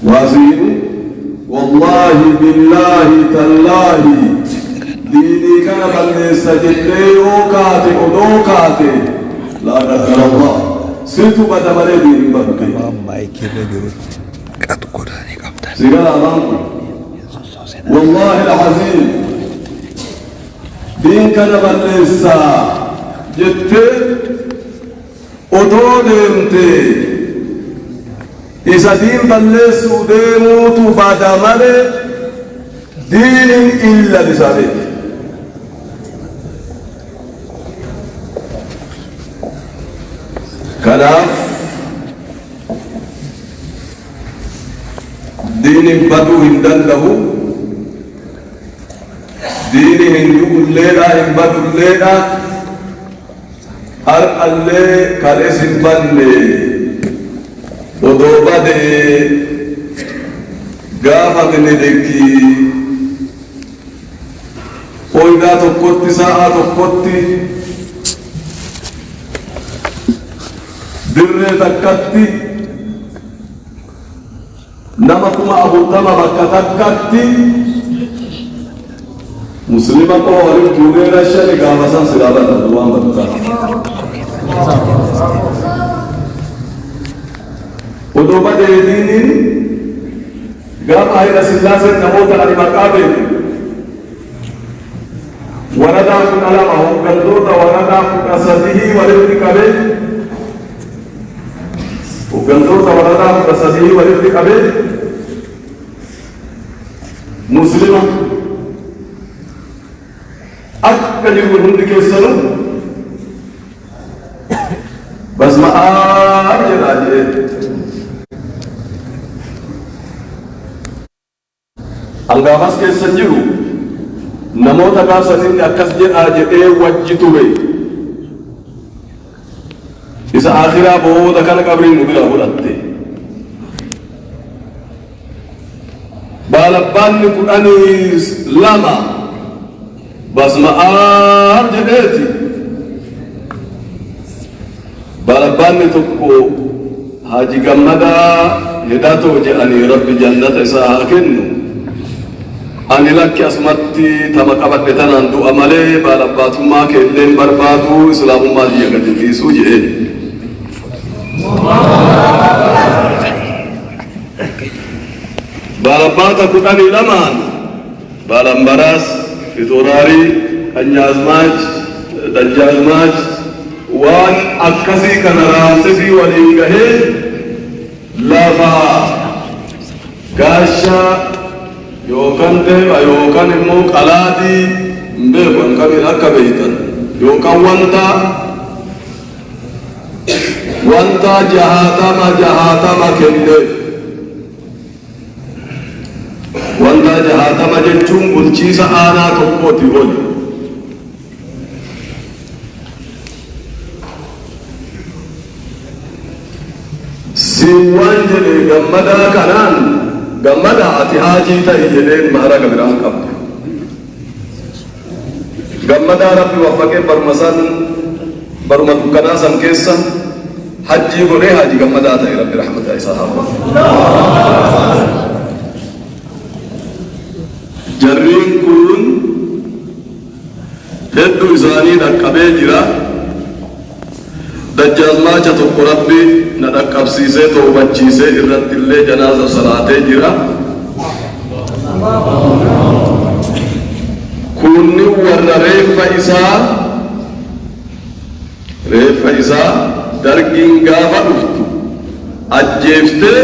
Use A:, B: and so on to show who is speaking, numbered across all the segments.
A: وزين والله بالله تالله ديني كان بل سجدتي وكاتي ودوكاتي لا قدر الله سيتو بدمري دين بكي سيقال أمام والله العظيم دين كان بل سجدتي ودودمتي إذا دين بلسو ديموت بعد مالي دين إلا لسابق كلام دين بدو هندن له دين هندو الليلة بدو الليلة هر اللي كاليس بني ودوبade gaafa dinedekki oydaa tokkotti sa'a tokkotti dirree takkatti nama kuma afurtama bakka takkatti muslima koo waliin tuuneera shani gaafa san silaabata waan bakka ودوبة دينين قام هيدا سلاسة نموت على مقابل وردا كن علامه قلدوتا وردا كن أسده ولبتكبه وقلدوتا وردا كن أسده ولبتكبه مسلمة أكا جيبون هندك السنو بس ما أجل أجل Anggamas keessa jiru namoota kaasatiin akkas jedhaa jedhee wajji ture isa akhiraa booda kana qabriin nu bira fudhatte baalabbaanni 12 basma'aar jedheeti baalabbaanni tokko Haji Gammadaa hidhatoo jedhanii rabbi jannata isaa haa kennu ani lakki asumatti tama qabadhe tanaan du'a malee baalabbaatummaa keelleen barbaadu islaamummaa biyya gadi dhiisuu jedheen baalabbaata 12 baalambaraas fixuraarii qanyaazmaach dajjaazmaach waan akkasii kana raamsisii waliin gahee lafa gaasha yookaan deema yookaan immoo qalaadii beekan kamiin akka beeytan yookaan wanta jahatama kenne wanta jahatama jechuun bulchiisa aanaa tokkooti oli siwwan jedhe gammadaa kanaan Gammada ati haji ta'i jedheen mahara gabiraan qabdu gammada rabbi waffaqee baruma dukkanaa san keessa hajjii godhee haji gammadaa ta'e rabbi rahmata isaa haa jarriin kun hedduu isaanii dhaqqabee jira dajjaalmaacha tokko rabbi na dhaqqabsiisee toobachiisee irratti illee janaaza salaatee jira kunni warra reeffa isaa dargiin gaafa dhuftu ajjeeftee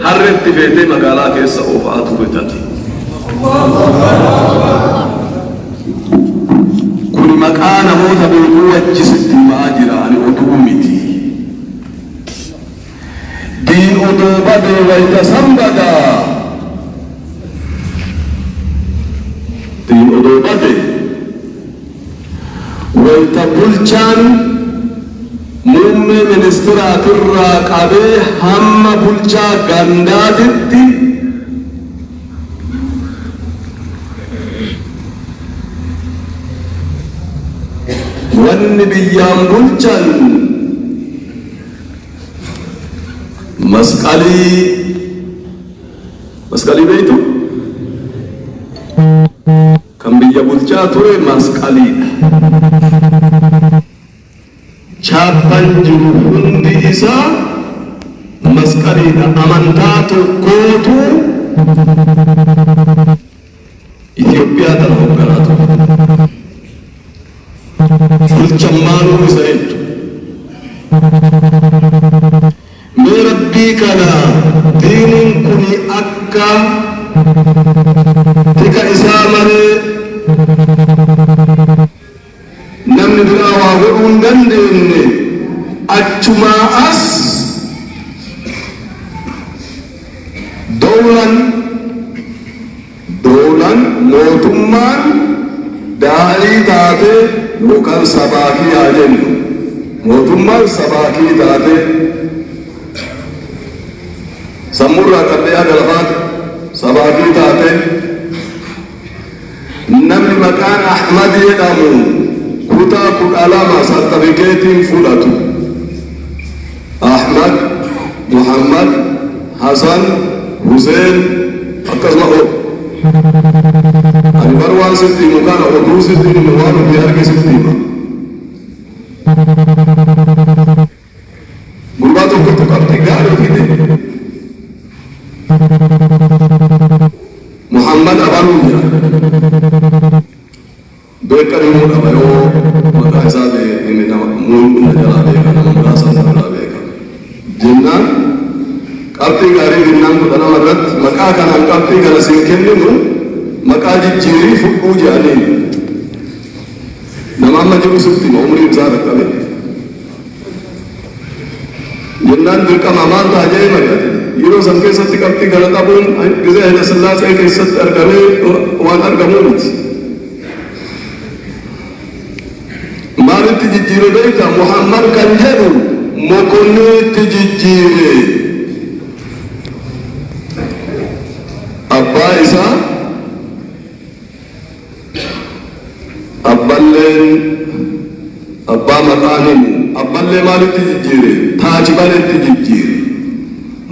A: harreetti feetee magaalaa keessa oofaa turetati kun maqaa namoota beekuu wajjisitti ba'aa jira ani oduu miti diin odoo badee wayta sanbadaa diin odoo badee wayta bulchaan muummee ministiraatirraa qabee hamma bulchaa gandaatitti wanni biyyaan bulchan masqalii Masqalii beektu kan biyya bulchaa ture masqaliidha. Chaappaan jiru hundi isaa masqaliidha. Amantaa tokkootu Itoophiyaa tana hoogganaa ture. Bulchammaanuu isa hedduu. Mee rabbii kana diiniin kuni akka tika isaa malee namni biraa waa godhuu hin dandeenye achumaa as doolan mootummaan daarii taate yookaan sabaakii haa jennu mootummaan sabaakii taate sammurraa qabdee haga lafaatti sabaakii taate namni maqaan Ahmad jedhamu kutaa 12 sartifikeetiin fudhatu Ahmad, Muhammad, Hasan, Hussein akkasuma ani bar waan sitti himu kana oduu sitti himu waan nuti arge sitti hima. Gurbaa tokkotu qabdi gaarii fide Muhammad abaluu jira beekan immoo dhaba yoo maqaa isaa inni nama muun jalaa beeka nama muraasaa jalaa beeka jennaan qabxii gaarii jennaan kudha nama irratti maqaa kanaan qabxii kana siin kenninu maqaa jijjiirii fudhuu jedhanii nama amma jiru sitti hima umriin isaa dhaqqabe jennaan dirqama maal ta'a jedhee mari'ate yeroo san keessatti qabxii kana qabuun gizee Hayila Sillaasee keessatti argamee waan argamuu miti. Maalitti jijjiire beekta Muhammad kan jedhu mokonniitti jijjiire abbaa isaa abballeen abbaa maqaan himu abballee maalitti jijjiire Taajibaleetti jijjiire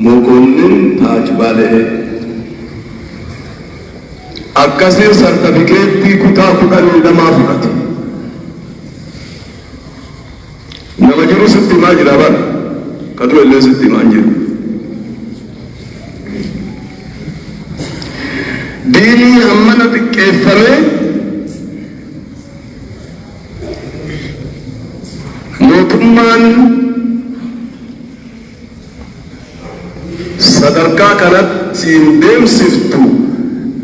A: mokonnin Taajibalee akkasiin sartifikeettii kutaa 12 fudhate. Nama jiru sitti himaa jira bara kadu illee sitti himaa jiru. Diinii hammana xiqqeeffamee mootummaan sadarkaa kanatti hin deemsiftu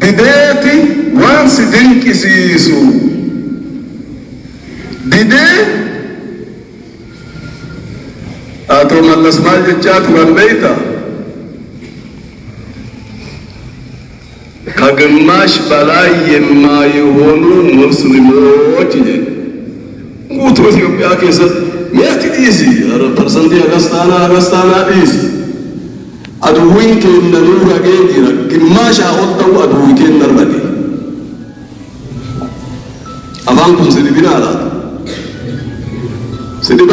A: dideeti waan si dinqisiisu didee atoo mallas maal jechaa turan beeyta ከግማሽ በላይ የማይሆኑ ሙስሊሞች ጉቱ ኢትዮጵያ ከሰት ሚያት ዲሲ ፐርሰንት አገስታና ዲሲ አድዊን ከነኑ ረገዲራ ግማሽ አወጣው አድዊ ከነርበዲ አባንኩም ሲዲቢና አላ ሲዲባ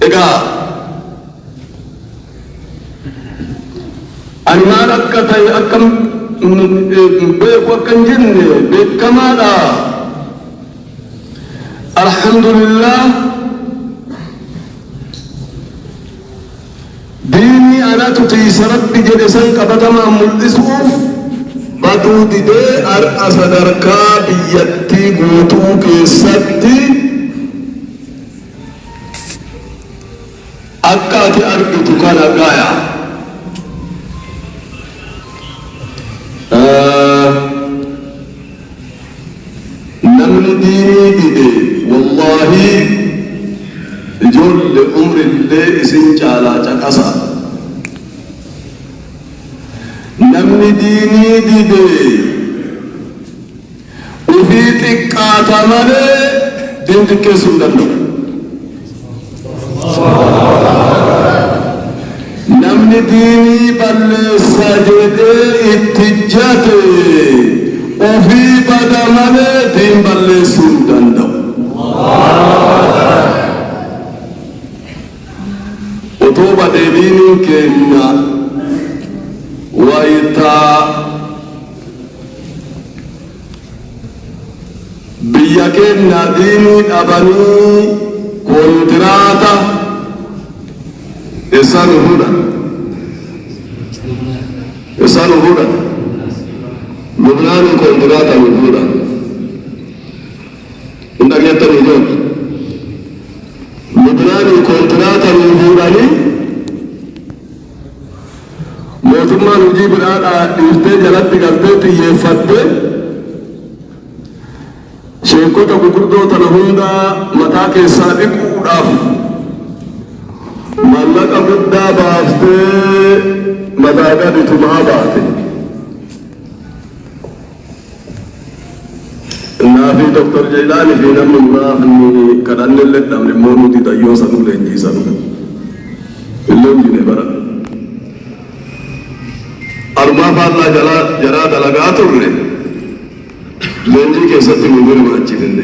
A: እጋ Animal akka ta'e akkam beeku akka hin jenne beekamaadha. Alhamdulillah diinni anatu tiisa rabbi jedhe san qabatamaan mul'isuuf baduu didee har'a sadarkaa biyyattii guutuu keessatti akka ati argitu kana gaaya. namni diinii dide wallahi ijoollee umrillee isin caalaa caqasa. namni diinii dide ufii xiqqaata malee diin xiqqeessuu hin danda'u. namni diinii balleessa jedhee itti jate ofii bada malee diin balleessuu hin danda'u. وتوبة دينين كنا ويتا بيكنا ديني أبني كونتراتا إسانو هدى لبنان كونتراتا من هدى عندك يتنجون لبنان كونتراتا من هدى موتما نجيب الآن إفتاء جلت قلبتي يفتح شيكوتا بكردو تنهوندا متاك السابق وداف مالك بدا بافتي مداغا بتما باتي نافي دكتور جيلاني في نمو مرافني كدن اللي دامر مونو دي دايو سنو لنجي سنو اللهم جيني برا أرما فالله جرا دلغاتو لي لنجي كيستي مغير ماجدين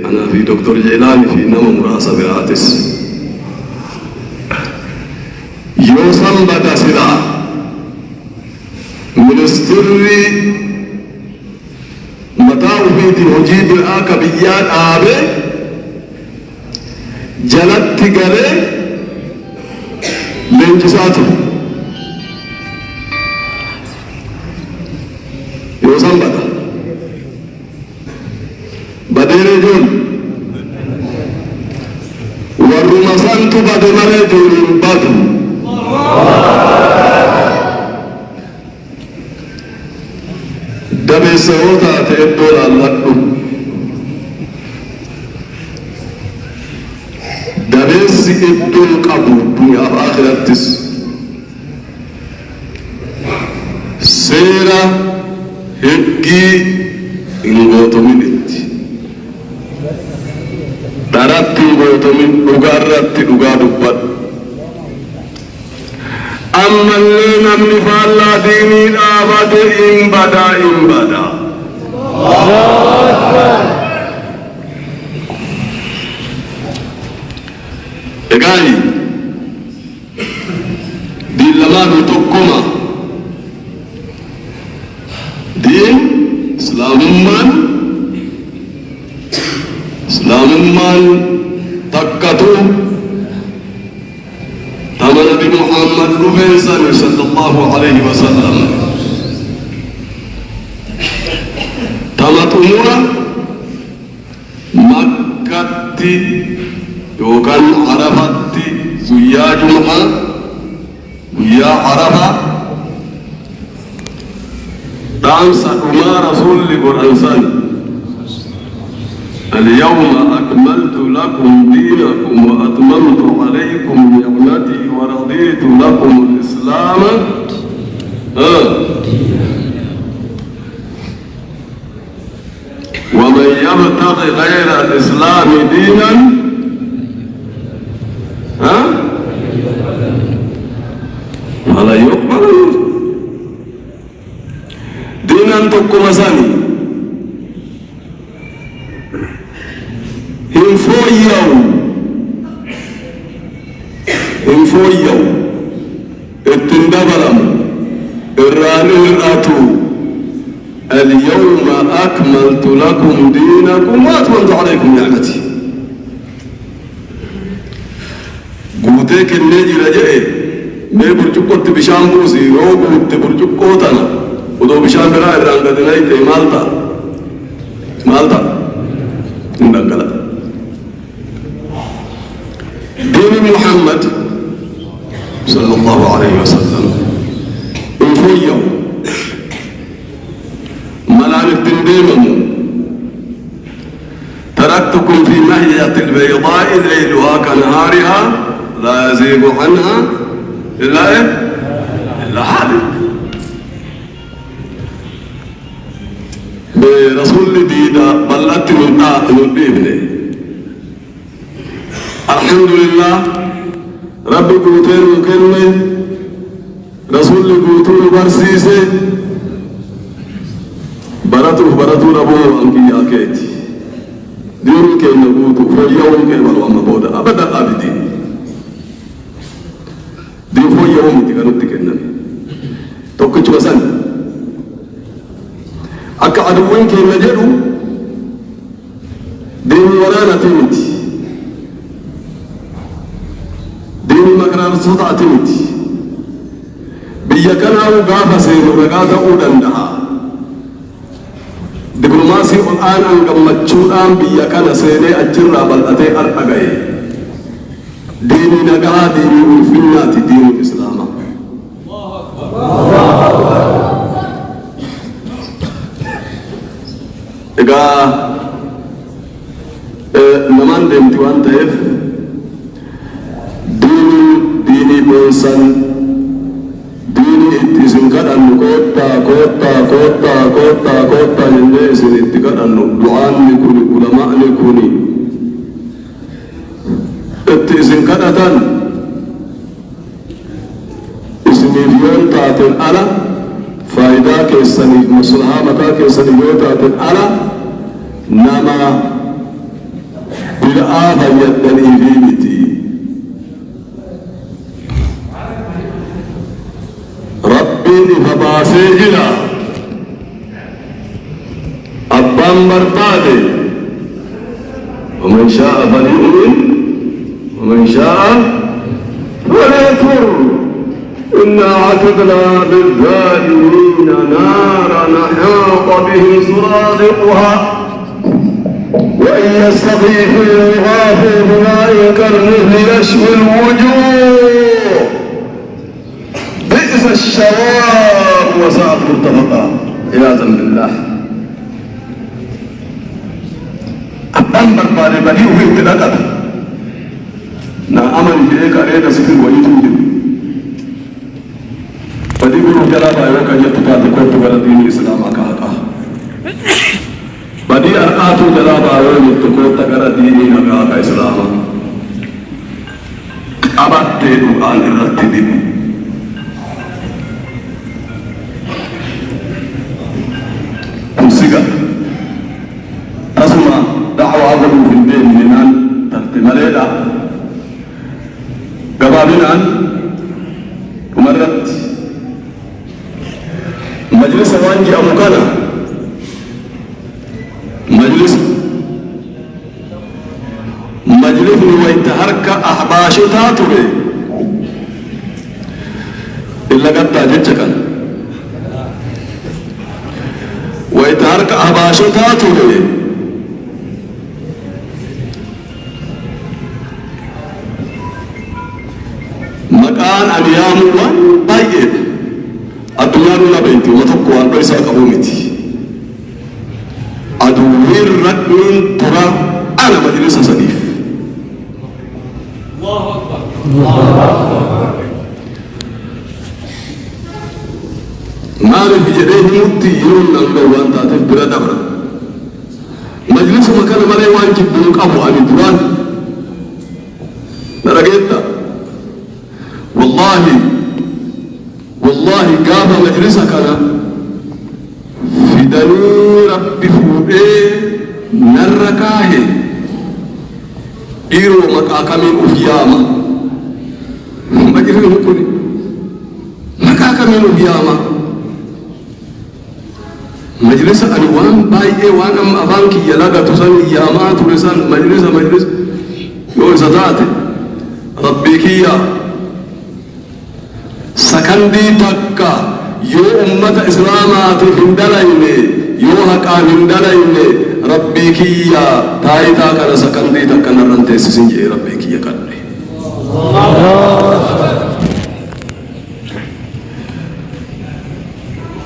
A: أنا في دكتور جيلاني في نمو مراسة براتس يوصل بدا سرا منستري متاو بيتي وجيب الآكبيات آبه جلت تقري لنجساته يوصل بدا بدير جون والرمسان تبد مريد بدو دبي سوتا تيدول اللقو دبي سيدول قبو دنيا في آخرتس سيرا هكي إنغوتو منت دارات إنغوتو من أغارات أغادبات أما اللي نمني فالله ديني الآباد إن بدا إغاني دين لما نتوكما دين إسلام من تكتو تمام نبي محمد صلى الله عليه وسلم تمام أمورا مكة يوكان عرفة ويا جمعة ويا عرفة دام سأما رسول لقرآن اليوم أكملت لكم دينكم وأتممت عليكم نعمتي ورضيت لكم الإسلام ومن يبتغي غير الإسلام دينا فلا يقبل دينا تكو مساني انفويو اتندبرم الراتو اليوم أكملت لكم دينكم وأتممت عليكم نعمتي قوتك النجي رجعي ما برجوكو تبشان بوسي روكو تبرجوكو تنا ودو بشان برا الرانقة دنايتي مالتا ندنقلا دين محمد صلى الله عليه وسلم انفويو ملعنة ديمم تركتكم في مهجة البيضاء ليلها كنهارها لا يزيغ عنها إلا حالك برسول ديدا بلت من بإبنه الحمد لله رب قوتين مكلمة رسول قوتين برسيسة براتو ربو أنكي يا كيتي ديون كي نقوتو فاليوم كي بلوان مبودا أبدا أبدين يوم تكنت كنن توكج وسن أك عدوين كي نجرو ديني ورانا تيمتي ديني مكرار صدع تيمتي بيكنا وقافة سينو رقاتا ودندها دبلوماسي الآن أنقمتشوان بيكنا سيني أجرى بلأتي أرقاي ديني نقا ديني وفنات دين الإسلام إذا نمان دمتي وان تيف ديني بونسان ديني اتسن قد أنو كوتا جنسن اتقد أنو دعان لكوني علماء لكوني اتسن قد أتن اسمي فيون تاتن على فائدة كيساني مصلحة متا كيساني فيون تاتن على نما بالآفة يدني في بيتي ربيني فباسي جلا أبان برطادي ومن شاء فليؤمن ومن شاء فليكفر إنا أعتدنا للظالمين نارا أحاط بهم سرادقها وإن يستغيثوا يغاثوا بماء كالمهل يشوي الوجوه بئس الشراب وساءت مرتفقا عياذا بالله أبان برباري بديو في انتلاقات نا أمن بيك علينا سكر ويتوجد بديو جلابا يوكا يتكاد كنت بلدين الإسلام أكاكا بدي أرقاتو جلابا يوكا تكاد ديني أكاكا إسلام أبات تيدو آل الرتدين كنسيقا أسمع دعوة عظم في البين منان ترتماليلا قبابنان ومرت مجلس وانجي أمكانا مجلس ويتهرك أحباش تاتوري إلا قد تاجتكا ويتهرك أحباش تاتوري مكان أبيام بايد الدنيا لا بيتي وتبقوا عن بيسا قبومتي أدوير رقمين ترى أنا مجلس صديف الله أكبر نعرف بجديه موتي يوم نلقوان تاتف بلا دبرا مجلس مكان مري وانجب بلوك أبو أبي دران نرقيتا والله قام مجلسك أنا في دني ربي فوقي نركاه إيرو مكاكمين أفياما مجلس نقول مكاكمين أفياما مجلس أنوان باي وان أم أفانك يلاقى تسان ياما ترسان مجلس يو ستاتي ربي كيا سكندي تكا يو أمة إسلامات هندلين يو حقا هندلين ربي كيا تايتا كان سكندي تكا نرنتي سنجي ربي كيا كدري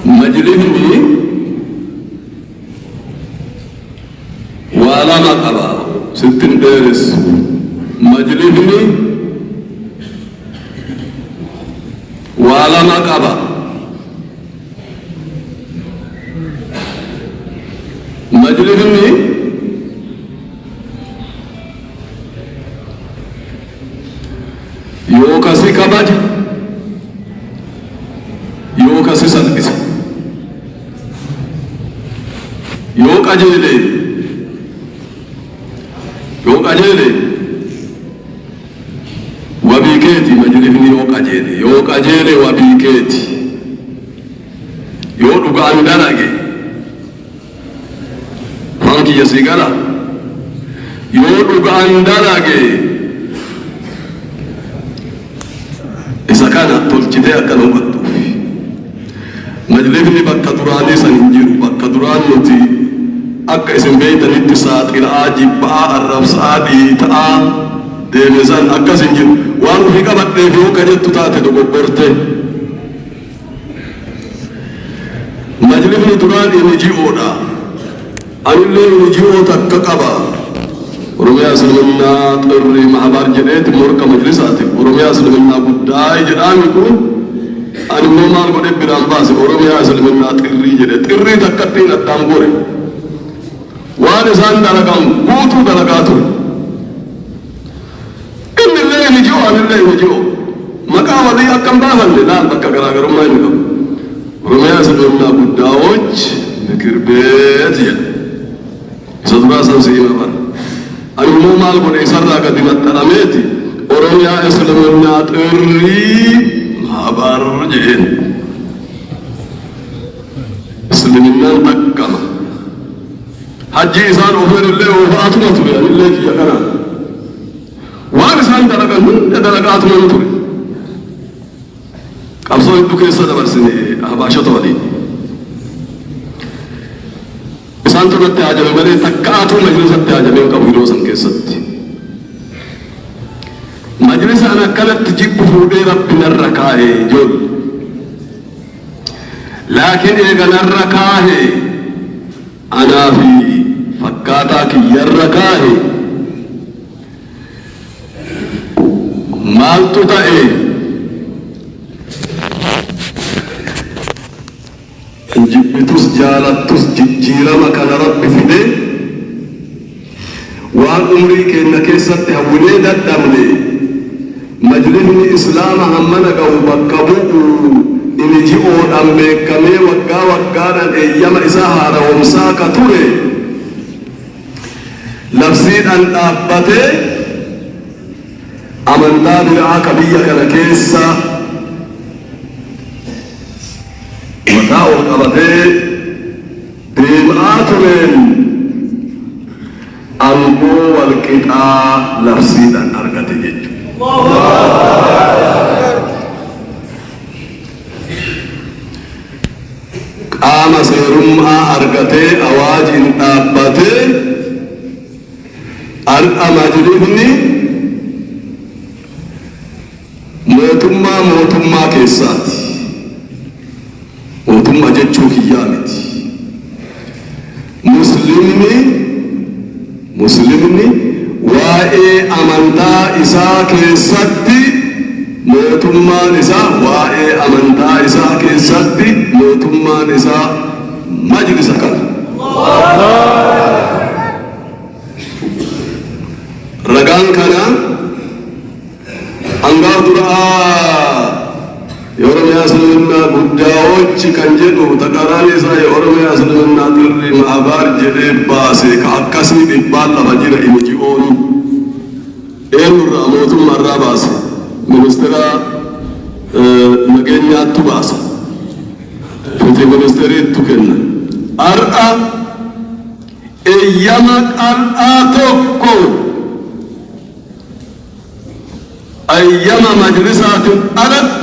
A: مجلسني ولا مقبا ستين دارس مجلسني ولا مقبا مجلسني يوكاسي كباج يوكاسي سلبس يوكا جيلي وبيكيتي مجلسني يوكا qajeele yoo qajeele wabii keeti yoo dhugaan dalage hanki yasii gala yoo dhugaan dalage isa kana tolchitee akkana hubattuuf majlisni bakka duraanii san hin jiru bakka duraan nuti akka isin beeytanitti saaxilaa jibbaa arrabsaa dhiitaa deebisan akkas hin jiru waan ofii qabadheef yoo ka jettu taate dogoggorte majlisni duraan NGO'dha anillee NGO takka qaba Oromiyaa Islaminnaa xirri maabar jedheeti morka majlisaati Oromiyaa Islaminnaa guddaa jedhaami kun ani immoo maal godhe biraan baase Oromiyaa Islaminnaa xirrii jedhe xirrii takkattiin addaan gore waan isaan dalagan guutuu dalagaa ture innillee NGO anillee NGO maqaa walii akkam baafanne laal bakka garaagarummaa inni qabu Oromiyaa Islaminnaa guddaawooch mikir beet jedhe isa duraa san si'ima bara ani immoo maal godhe isarraa gadi maxxanameeti Oromiyaa Islaminnaa xirrii maabar jedheen Islaminnaan takkama hajji isaan ofiirillee oofaatuma ture anillee kiyya kanaan waan isaan dalagan hunda dalagaatuma ture qabsoo hedduu keessa dabarsine habaashota waliin isaan turratti haajame malee takkaatuu majlisatti haajamee qabu yeroo san keessatti majlisa ana akkanatti jibbu fuudhee rabbi narra kaa'ee ijoollee laakiin eega narra kaa'ee anaa fi fakkaataa kiyyarra kaa'e maaltu ta'e jibbitus jaalattus jijjiirama kana rabbi fide waan umrii keenya keessatti hawwilee dadhabne majlisni islaama hammana ga'u bakka bu'u NGO'dhaan beekamee waggaa waggaadhaan eeyyama isaa haarawamsaa ka ture labsiidhaan dhaabbatee amantaa biraa ka biyya kana keessa mataa ol qabatee deemaa tureen aangoo walqixaa labsiidhaan argate jechuudha. qaama seerummaa argatee awaajiin dhaabbatee har'a majlisni mootummaa keessaati mootummaa jechuu kiyyaa miti muslimni waa'ee amantaa isaa keessatti mootummaan isaa waa'ee amantaa isaa keessatti mootummaan isaa majlisa kana ragaan kana hangaa duraa Oromiyaa Islaminnaa guddaawoochi kan jedhu taqaraan isaa Oromiyaa Islaminnaa xirri maabar jedhee baase ka akkasii dhibbaan lama jira NGO'n eenyurraa mootummaarraa baase ministeera nageenyaattu baasa fiti ministeeriittu kenna har'a eeyyama qal'aa tokko eeyyama majlisaatiin alatti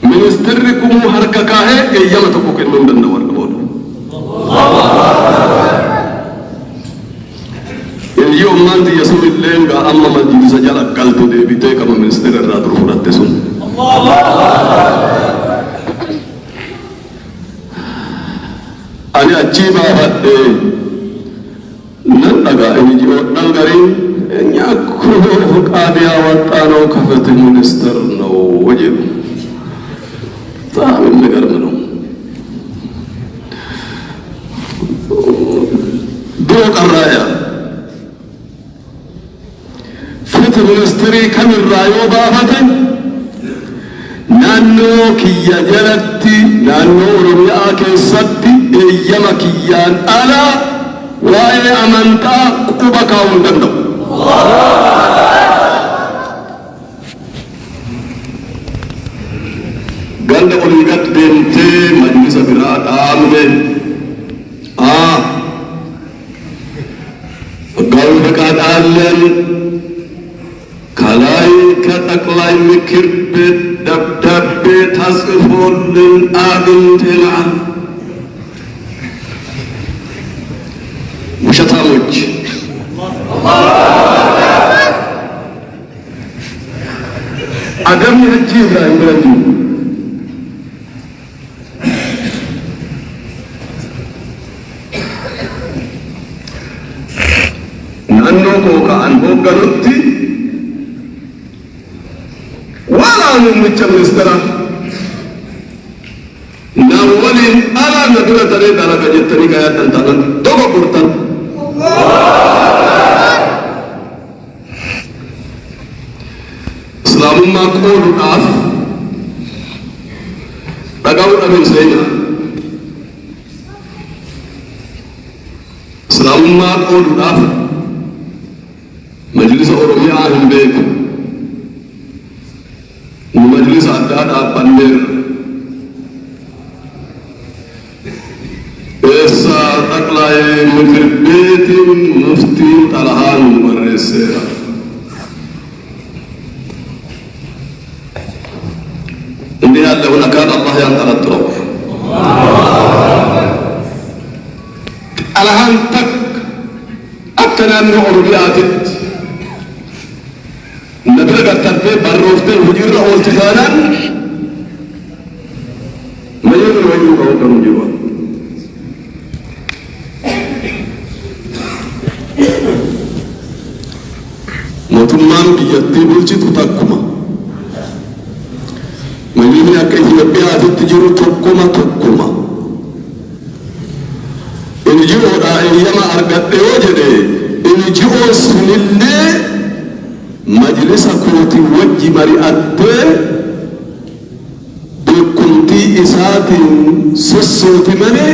A: ministeerri kun harka kaa'ee eeyyama tokko kennuu hin danda'u harka booda Iyo manti Yesu illenga amma majlisa jala galtu deebitee kama ministeera irraa dur fudhatte sun ani achii baafadhe nan dhagaa NGO dangariin nyaakko qaadiyaa waxxaanoo kafete ministeer ነው ወጀብ በጣም የሚገርም ነው ድሮ ቀራያ ministeri kamirraayo baafate naannoo kiyya jalatti naannoo Oromiyaa keessatti eeyyama kiyyaan ala waa'ee amantaa quba kaa'uu hin danda'u. ganda olii gad deemtee majlisa biraa dhaabne gaa'u faqaadhaalleen ከላይ ከጠቅላይ ምክር ቤት ደብዳቤ ተጽፎልን አግኝተናል። ውሸታሞች አደም እጅ ኢብራሂም ረጁ ናኖ ኮካ አንቦገኑቲ ዋላኑ ምቸምስተራ ናወሊን አላ ነብረ ተሬ ዳራጋ ጀተኒ ካያተንታን ዶጎ ቁርታን እስላሙማ ቆሉዳፍ ጠጋው ደብን ሰይና እስላሙማ ቆሉዳፍ መጅሊስ ኦሮሚያ ህንቤክ መጅሊስ አዳዳ ባንዴር እሳ ጠቅላይ ምክር ቤት ሙፍቲ ጠልሃን ወረሰራ እንዲህ ያለውን አካል አላህ ያንጠረጥረው። ጠልሃን ተክ አከናን ኦሮሚያት نبرة قتلت بروفتة وجرة والتفانا ما يقدر يقول كم جوا موتمان بيجتي بولشي تطاقما ما يقدر يكفي يبيع تجرو تطاقما إن جوا إيما أرجعت وجده إن جوا سنيلة مجلس كوتي وجي مريئته بكنتي إسات سسوتي مني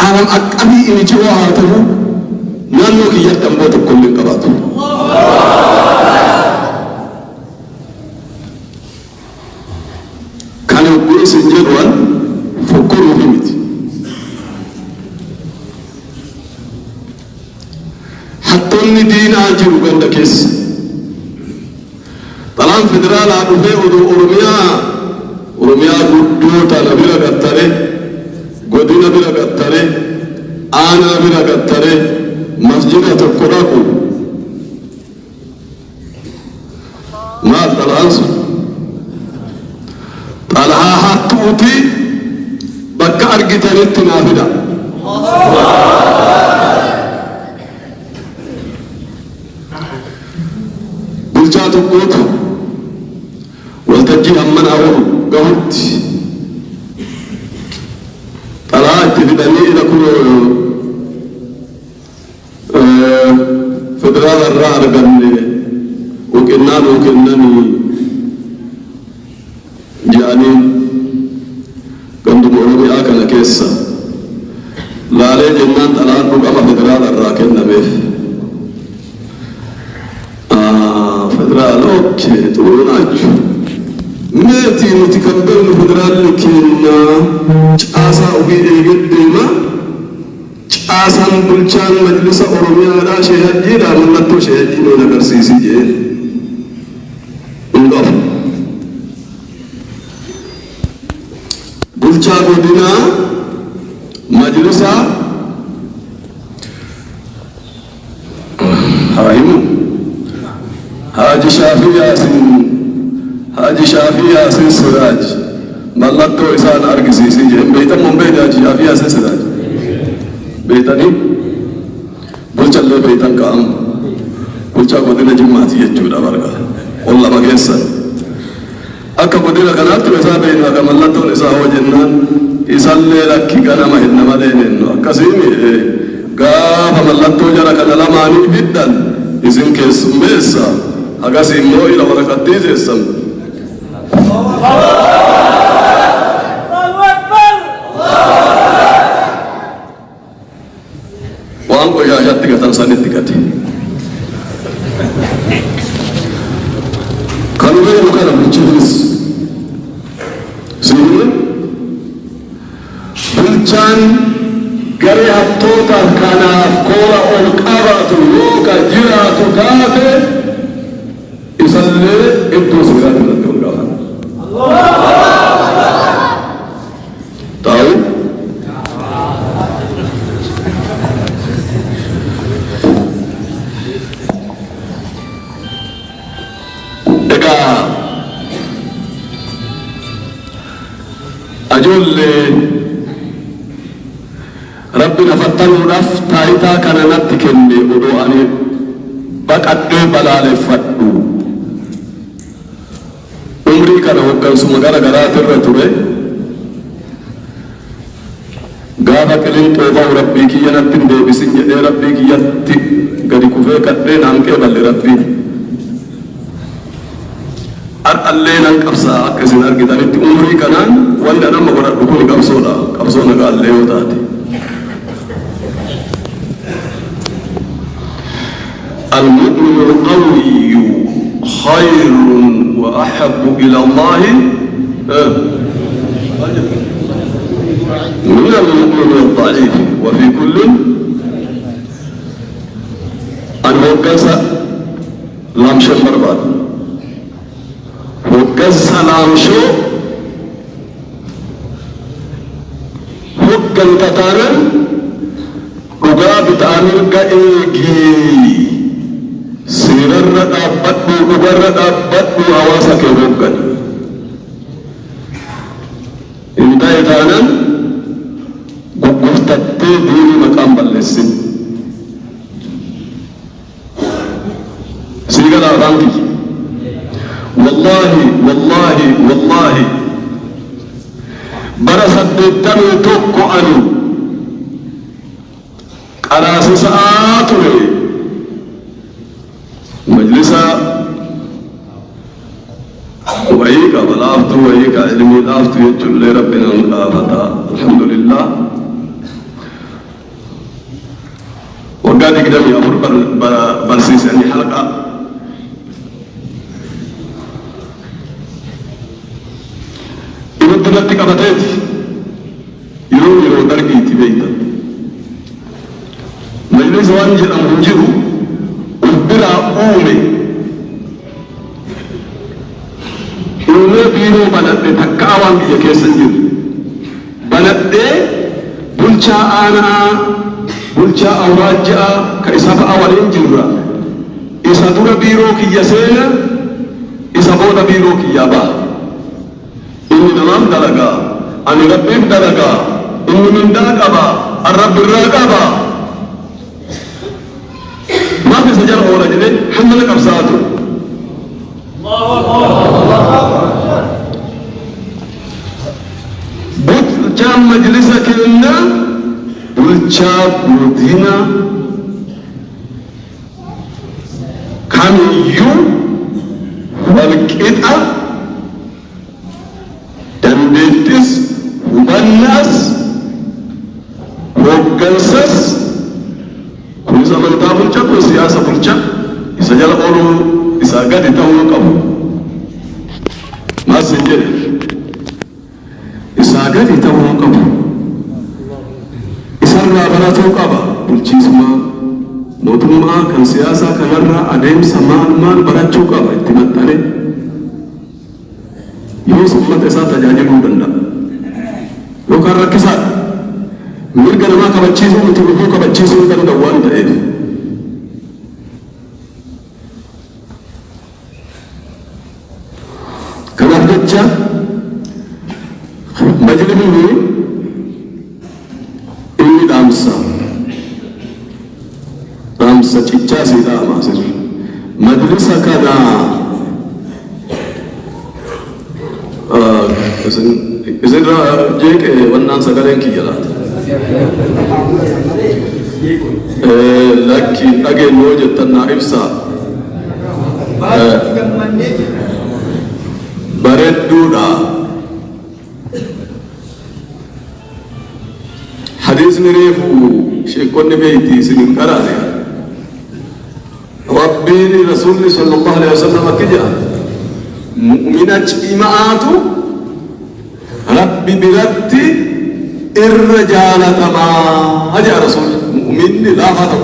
A: أنا أكبي إني جواته نانو كي يتنبوت كل قباته كان يقول سنجدوان فكروا بمتي حتى دين عجيب قال كيس طالما فدرال عرفه أوروميا قدوتا نبيلا قتره قدينا بلا قتره أنا بلا قتره مسجد تقراكو ما طالها حتوتي بكا أرجتني تنافدا بلجات قوت والتجي أمن أول قهوت طلعت في دنيا إلى كل فدرال الرعر قبل وكناني جاني قمت بأولي آكل كيسا لا لي جنان طلعت بقى فدرال الراكن نبيه فدرال اوكي تقولوناችሁ መቲ ምትከበሉ ፈደራል ለኪና ጫሳ ኡቢዴ ገደማ ጫሳን ቡልቻን መጅልስ ኦሮሚያ ዳ ሸሃጂ ዳ መለቶ ሸሃጂ ነው ነገር ሲሲጄ እንዶፍ ቡልቻ ጎዲና መጅልሳ ሀይሙ حاجي شافي ياسين سراج ملتو إسان أرقسي سيجي بيتا ممبين حاجي شافي ياسين سراج بيتاني بلچا اللي بيتان كام بلچا قدنا جمعاتي يجودا برقا والله مقيسا أكا قدنا كنات وإسان بينا كملتو إسان هو جنان إسان اللي لكي كان مهن مدين إنو أكا سيمي قاف ملتو جرى كان لماني جدا إسان كيسم بيسا أكا سيمو إلى ورقاتي سيسم waan qoyyaashatti gatan sanitti gate kan beenu kana bulchiinis bulchaan garee hattoota kanaaf koora ol qabatu yookaan jiraatu taate isallee iddoo siraati irratti ol qaban. Taa'u egaa ajoollee rabbi nafattanuudhaaf taayitaa kana natti kenne odoo ani baqadhee balaaleffadhu umrii kana hoggansuma gara garaatirra ture gaafa qilinxoo ba'u rabbii kiyya natti hin deebisin jedhee rabbii kiyyatti gadi kufee kadhee naan qeeballe rabbiin har'allee nan qabsaa akka isin argitanitti umrii kanaan wanda nama godhadhu kun qabsoodha qabsoo nagaallee yoo taate المؤمن القوي خير وأحب إلى الله من المؤمن الضعيف وفي كل أن وقز لامشو مرباد وقز لامشو وقن تتانا وقابت عملك إيجي سيرنا أبدو مبرد أبدو أواسك يوغن إنت يتانا قفتت ديني مقام باللسن سيقل أرانك والله والله والله برسد الدم توقع أنو قراس ساعات مجلسا وعيك بلافتو وعيك علمي لافتو يجل لربنا مقافتا الحمد لله وقاد يقدم يأفر برسيس يعني حلقة إبتدت قبطيت يرو درقيتي بيتا مجلس وانجل أمهنجرو بلا أومي إنه بيرو بلد تكاوان بيا كيسنجر بلد بلشا آنا بلشا أوراجا كإساف أولين جرا إسا دور بيرو كي يسينا إسا بودا بيرو كي يابا إني نمام دلقا أني ربهم دلقا إني من دلقا الرب الرقابا ما في سجارة ولا جنين حملك أبساطه بلشا مجلسك لنا بلشا بودينا كان يو والكئة دندتس وبناس وقنسس كل زمن تابلشا كل سياسة بلشا يسجل أولو يساقات يتاولو قبو ما سنجل يساقات يتاولو قبو يسرنا بلاتو قبا بلشيسما موتما كان سياسة كنرى أديم سمان مان بلاتو قبا اتمتاني يوسف مت إسا تجاجلو دندا لو كان ركسات mirga namaa kabachiisuu nuti lubbuu kabachiisuu danda'u waan ta'eef kanaaf jecha majlisni inni dhaamsa cichaa sii dhaama asir majlisa kana isin jeeqe wannaan sagaleen kiyya laata لكن أجل وجدت النائبسا بردونا حديث نريفو شيكون بيتي سنين كراني ربي رسول صلى الله عليه وسلم كجا مؤمنة إماءاتو ربي برتي الرجال تما هجا رسول مؤمن لا فتم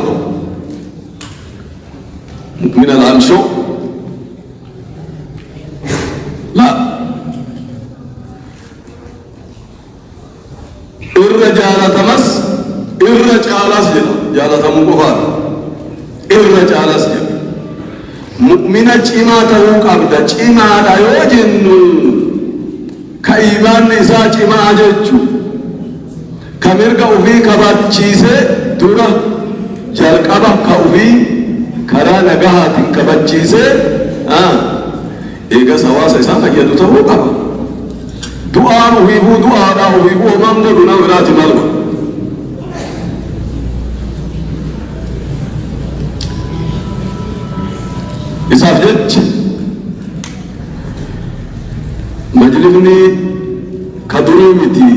A: مؤمن الأنشو لا الرجال تمس الرجال أسجد جالة مقفار الرجال أسجد مؤمن جيما تهوك أبدا جيما لا يوجن كإيمان نساء جيما أججو كمرقا وفي كباتشيسة دورا جالقابا كأوفي كرا نقاها كباتشيسة إيقا سواسا إسانا يدو تهوك أبا دعاء وفيبو دعاء وفيبو ومامو دون ورات مالبا إساف جج مجلبني كدري متي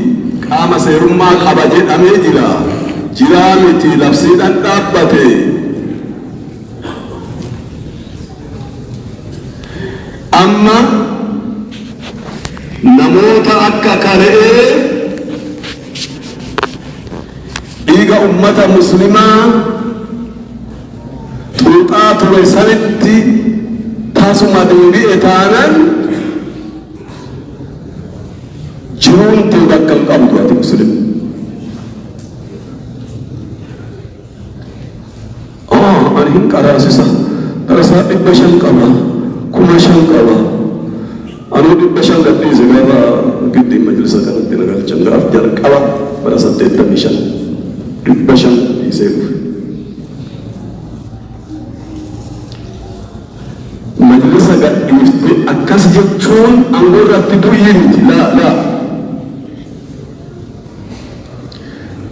A: قام سيرما قبجت أمي جرا متي لبسيد أن دابته أما نموت أكا كارئ إيغا أمة مسلمة تلقات ويسانتي تاسو مدوري إتانا جرون تلقى القبض مسلم أنا هم كراسسا ترسا إبشان كما كمشان كما أنا إبشان قدي زغارا قدي مجلسا كانت نغال جنغاف جارك أبا برسا تيتا مشان إبشان يسيب مجلسا قدي أكاس جتشون أنغور رتدو يمتي لا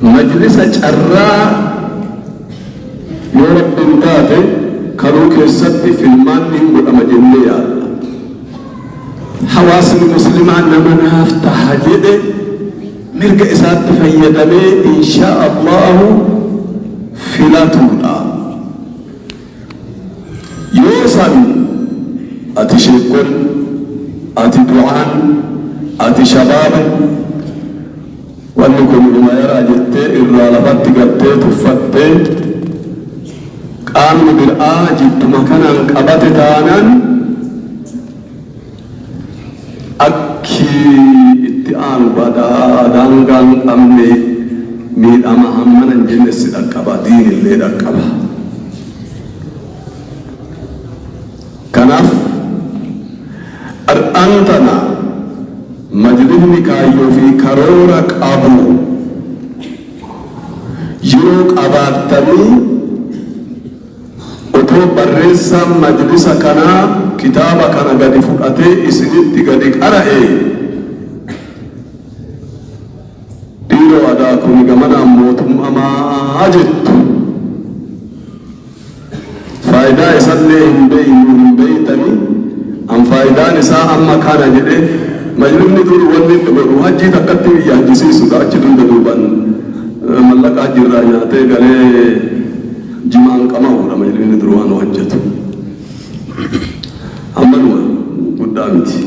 A: مجلسا جرا يورب انتاته كانوا كيستي في المانين والأمجنية حواس المسلمان نمنا افتح جده نرجع إسات فيدمي إن شاء الله فلاتونا يوصل أتي شكر أتي دعاء أتي شباب وأنكم بما يرى جدت إلا لفت قدت تفت قام بالآج تمكنا قبت تانا أكي اتعان بدا دانغان أمني ميد أما همنا جنس الأقبا دين اللي الأقبا كناف أنتنا مجلس نكايو في كرورك أبو يروك أباتني أتو برسا مجلس كنا كتابة كنا قد فؤتي إسنت قد قرأي ديرو أداكم كمنا موتم أما أجدت فايدة إسالي هم بيتني أم فايدة نساء أما كان جده مجلس ندور ولد وحجي تكتب يحجسي سودا أجدون دوبان ملك أجر راجعته قال جمان كما هو مجلس ندور وان وحجته أمنوا قدامتي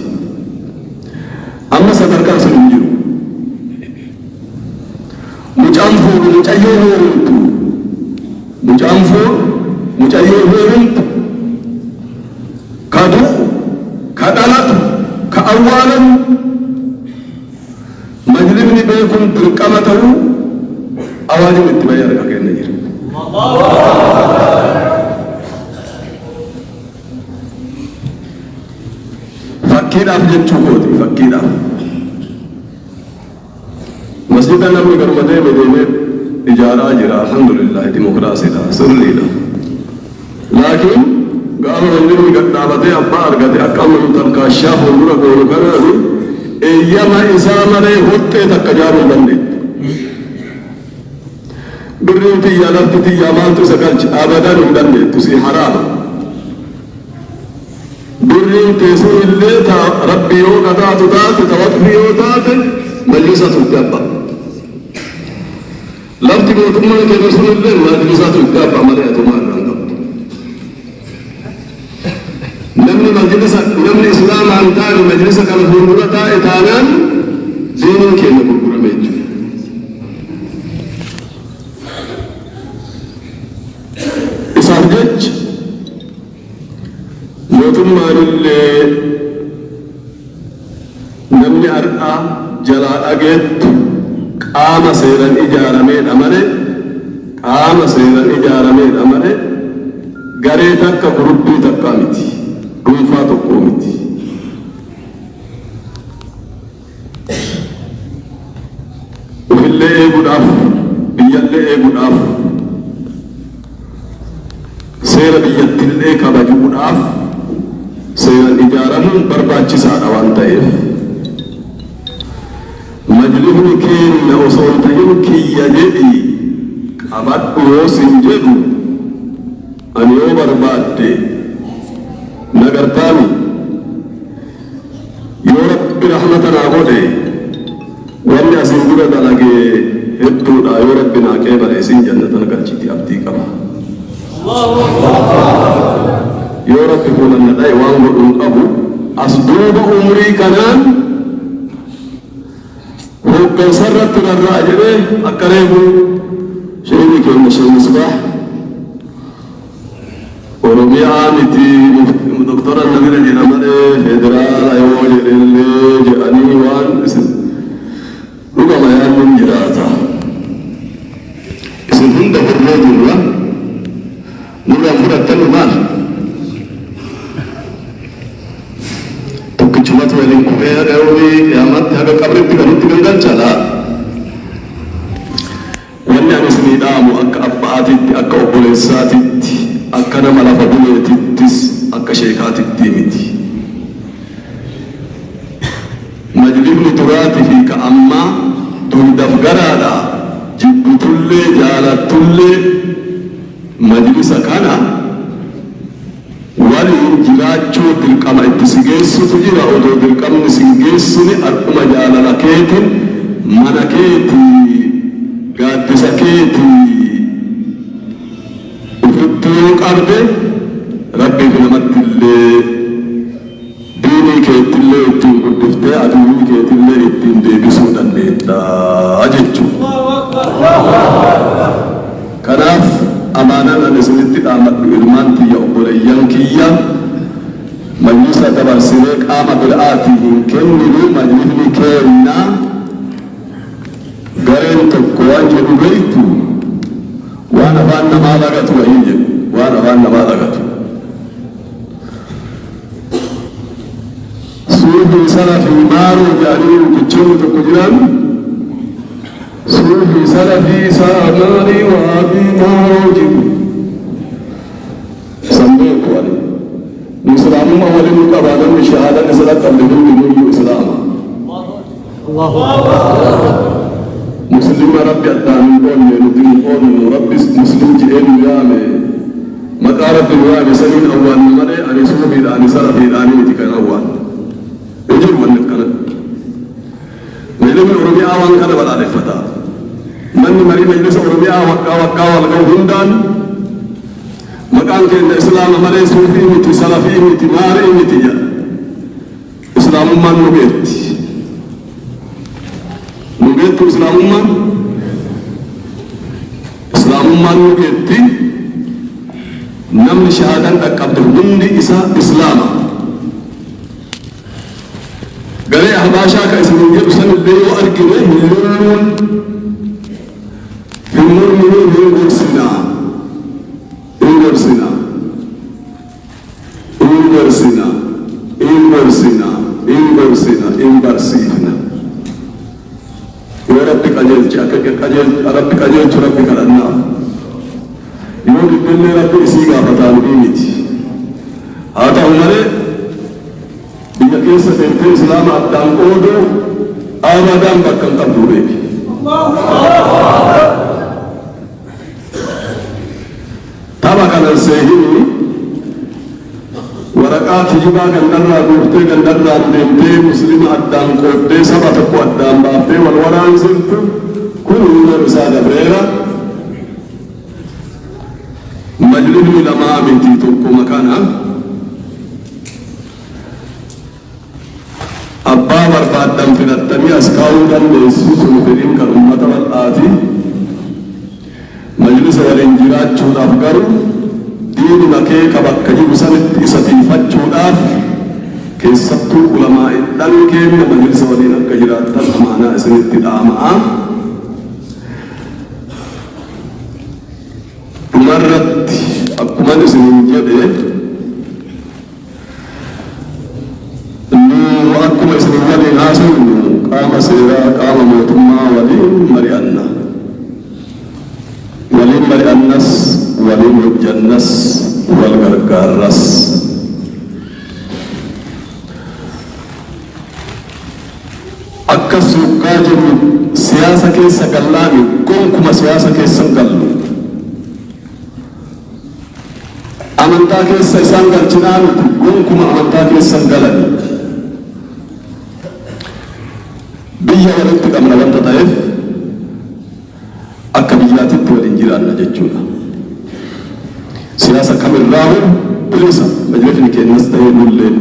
A: أما سكركار سنجرو مجانفو مجايورنتو مجانفو مجايورنتو كادو كادالاتو كأولا مجلبني بيكم بالقمته أواجب اتبايا ركا كأن نجر فكير أفجن شهودي فكير أف مسجد النبي كرمته مدينة إجارة جرا الحمد لله ديمقراطية لا سرلي لا لكن قالوا إنني قد دعوتي أبار قد أكمل تلقاشا فورا قولوا كرامي إيما إسامة هوتة تكجارو بندي بريمتي يالفتي يامان تسكالش أبدا بندي تسي حرام بريمتي سوء اللي ربي يوغا تاتو تات توقفي يوتات مجلسة تتابع لفتي موتما كرسول الله مجلسة تتابع مليئة مانا نمني إسلام عن تاني مجلسة كان فورمولا تاني تانان دينين كينا بقرة ميجو اللي نمني أرقى جلا أجد قام سيرا إجارة من أمره قام سيرا إجارة من أمره غريتك كربي تقامتي روفا تقومتي وفي اللي إيقوداف بيالي إيقوداف سيرا بيالي اللي كبجوداف سيرا إجارة من برباچي سارا وانتايف مجلبني كين لأصول تيوكي يجدي أبد وسنجدو أن يوبر باتي نغرتاني يورب برحمتنا غودي واني أسنجد دلقي هدو دا يورب بنا كيبر إسين جنة نغرشتي أبدي كما يورب بكونا نداي وانغو أبو أصدوب عمري كنان وكان سرت الراجل أكرهه شيء كان شيء مصباح ورمي عامتي دكتور النبيل جنامل فدرال أيوة اللي جاني وان اسم ربما يعلم جراتا اسم هند فرد الله نور فرد تنمال cuma tuh yang kuliah dari amat agak kabret tinggal cala. Wannya mesni damu akka abbaati akka obolesati akka nama lafa buleetis akka sheekati miti. Majlibni turaati fi ka amma tundaf garada jibbutulle jaalatulle majlisa kana wali jiraachuu dirqama itti si geessutu jira odoo dirqamni si geessine akkuma jaalala keetiin mana keetii gaaddisa keetii ofitti yoo qabde rabbiif namatti illee diinii keettillee ittiin guddiftee aduunii keetillee ittiin deebisuu dandeetta jechuudha. Kanaaf amaanaan ani isinitti dhaamadhu ilmaan tiyya obboleeyyan kiyya majlisa dabarsinee qaama biraatii hin kenninu majlisni kennaa gareen tokko waan jedhu beektu waan afaan namaa lagatu wayii jedhu waan afaan namaa lagatu suufii sana fi maaruu jedhanii jechuun tokko jiran صوفي سلفي ساماني وابي ماروجي سميك والي مسلم ما ولي مقابل من شهادة نسلا قبل من إسلام الله مسلم ربي أتاني قول ندين قول ربي مسلم جئين ويامي مقارب الوام سنين أول نمري أني صوفي أني سلفي أني متكن أول يجب من نتكن من أوروبيا وان كان ولا نفتا من مري مجلس أوروبيا وكا والقوهندان مكان كان الإسلام مري صوفي متي سلفي متي ماري متي إسلام من نبيت إسلام من نبيت نمن شهادة أكبر من إسلام قال يا حباشا كاسم يجب سن اللي وأركنه مليون في المؤمنين ينقرسنا ينقرسنا ينقرسنا ينقرسنا ينقرسنا ينقرسنا يا ربك أجل جاكك أجل ربك أجل ربك لنا يقول بالله ربي إسيقا فتان بيمتي هذا عمره biyya keessa seentee islaama addaan qoodu abadan bakka hin qabdu beeki. Tapha kanan seehini waraqaa kijibaa gandarraa guuftee gandarraa deemtee muslima addaan qooddee saba tokko addaan baaftee wal waraansitu kun umar isaa dabreera. Majlisni lamaa miti tokkuma kana abbaa barbaadan filattanii as kaa'uu dandeessu sun fedhiin kan uummata bal'aati. Majlisa waliin jiraachuudhaaf garuu diinuma kee ka bakka jiru sanitti isa tiifachuudhaaf keessattuu ulamaa'idhaan keenya majalisa waliin akka jiraattan amaanaa isinitti dhaama'a. Dhumarratti akkuma isiniin jedhe akkuma isiniin waliin haasofnu qaama seeraa qaama mootummaa waliin mari'anna. Waliin mari'annas waliin hojjannas wal gargaarras. Akkas yoggaa jennu siyaasa keessa gallaani gonkuma siyaasa keessa gallu. Amantaa keessa isaan galchinaa miti gonkuma amantaa keessa galani. Biyya walitti qabna wanta ta'eef akka biyyaatitti waliin jiraanna jechuudha. Siyaasa kamirraahu bilisa majlisni keenyas ta'ee nullee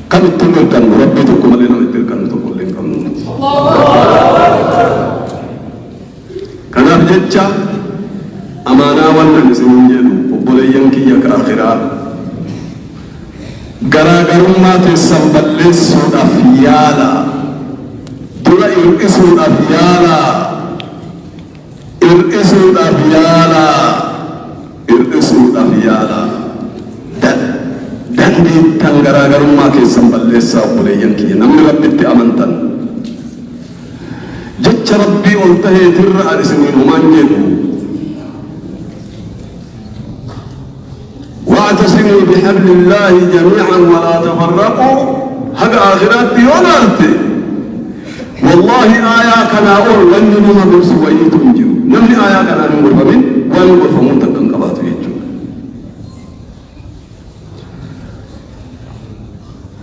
A: kan ittiin hirkannu rabbii tokko malee nama itti hirkannu tokko illee hin qabnu. Kanaaf jecha amaanaa wannan isiniin jedhu obboleeyyan kiyya ka akhiraa garaagarummaa teessan balleessuudhaaf yaala. Dura ir'isuudhaaf yaala. Ir'isuudhaaf yaala. Ir'isuudhaaf yaala. Dandeettan garaagarummaa keessan balleessaa obboleeyyan kiyya namni rabbitti amantan jecha rabbii ol taheetirra an isiniin humaan jedhu واعتصموا بحبل الله جميعا ولا تفرقوا حق آخرات يونارت والله آية كنا أول وننما برسويتم جيو نمني آية كنا نقول فمن ونقول فمن تكن قباتو يجو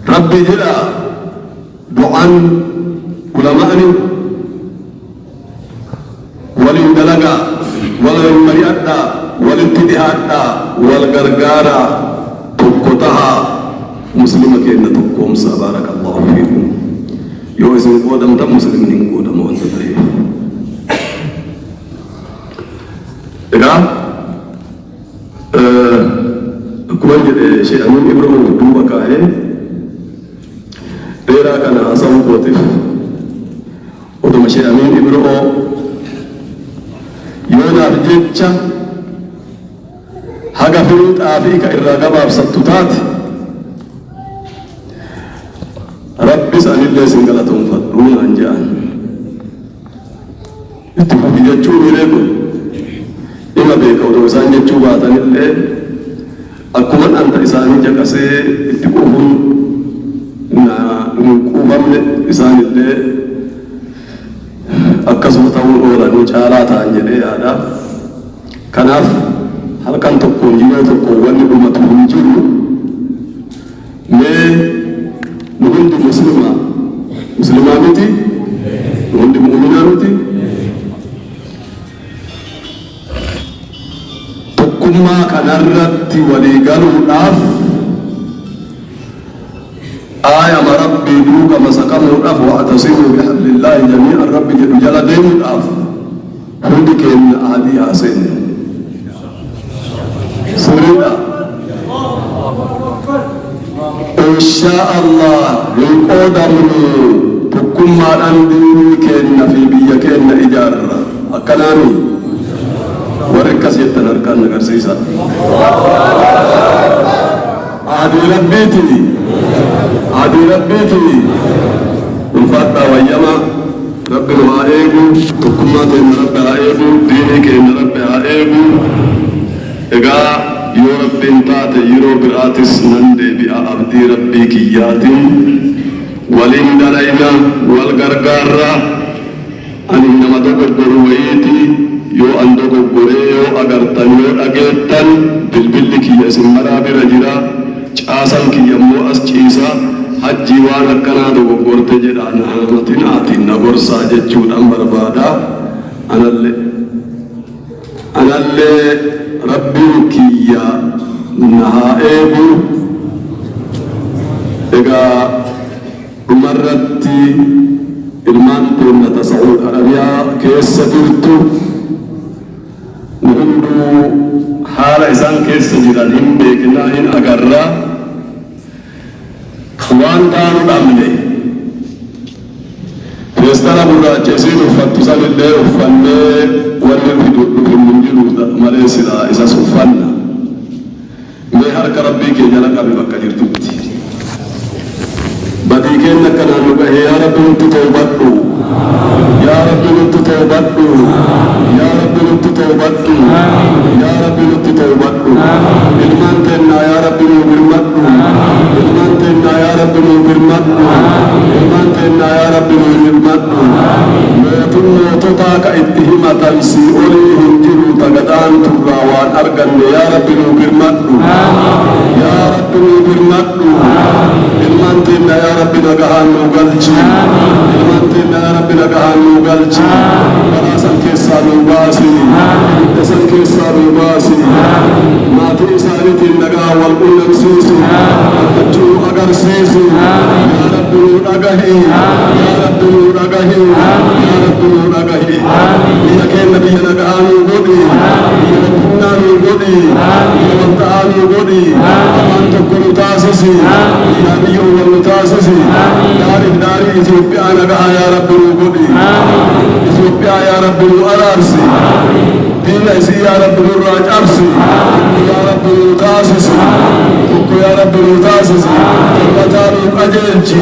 A: ربي جلا دعان علماء ولندلقا وللمريئة وللتدهاتا والغرغارا تقطها مسلمة كينا تقوم بارك الله فيكم يوزن قودم تم مسلمين قودم وانت طيب إذا كمان جد شيء أمين إبراهيم دوبا كاهي ديرا كان أصاب قوتف ودوما شيء أمين إبراهيم يونا بجيتشا haga firuut afiika irraa gabaabsattu taate rabbis anillee sin galatoonfadhu naan jedhan itti fufi jechuu miilee kun ima beeka odoo isaan jechuu baatanillee akkuma dhanta isaanii jaqasee itti quufuun hin quufamne isaanillee akkasuma ta'uun oolanuu caalaa ta'an jedhee yaada. Kanaaf halkan tokko jiru tokko wanni dhumatu hin jiru mee nu hundi muslimaa miti nu hundi mu'minaa miti tokkummaa kanarratti walii galuudhaaf aayama rabbii duuka masaqamuudhaaf wa'tasimuu bihablillaahi jamii'an rabbi jedhu jala deemuudhaaf hundi keenya ahadii haaseennu سرنا إن شاء الله يقدرني تكون ما عندي كنا في بيا كنا إجارة أكلامي وركز يتنركان نكرسيسا عادي ربيتي الفاتحة ويما ربنا وعائبو تكون ما تين رب عائبو دينك إن رب عائبو egaa yoo rabbiin taate yeroo biraatis nan deebi'a abdii rabbii kiyyaatiin waliin dalayna wal gargaarra ani nama dogoggoru wayiiti yoo an dogoggoree yoo agartan yoo dhageettan bilbilli kiyya isin maraa bira jira caasan kiyya immoo as ciisa hajjii waan akkanaa dogoggorte jedhaan amatin aatiin na gorsaa jechuudhaan barbaada anallee rabbiin kiyya nahaa eegu egaa dhumarratti ilmaan teennata Saa'ud Arabiyaa keessa jirtu nu hunduu haala isaan keessa jiran hin beeknaa hin agarra وانتان الأمني فيستنى براجسين وفتسل الله وفنه والذي في المنجل مليسنا إذا سوفنا ما هرك ربي كي جلك أبي بكر جرتوتي بديكين كنا نقول يا رب نتوبتو يا رب نتوبتو يا رب نتوبتو يا رب نتوبتو المانتنا يا رب نبرمتو المانتنا يا رب نبرمتو المانتنا يا رب نبرمتو ويتم تطاك اتهما تنسي أوليهم جلو تقدان تراوان أرقن يا رب نبرمتو يا رب نبرمتو المانتنا يا رب نقهان نقلتي المانتنا يا رب نقهان نقلتي وراسا كيسا نباسي دسا كيسا نباسي ما تيساني النقا والقلم سيسي أتجو أقر سيسي يا رب نقهي يا رب نقهي يا رب نقهي لكن نبي نقهان نقضي يركنا نقضي يرتعان نقضي أمان تكون تاسسي يا نيو والمتاسسي داري إثيوبيا نقها يا رب نقضي إثيوبيا يا رب نقرارسي دين إسي يا رب نراج أرسي يا رب نتاسسي تكو يا رب نتاسسي تبتانو أجلجي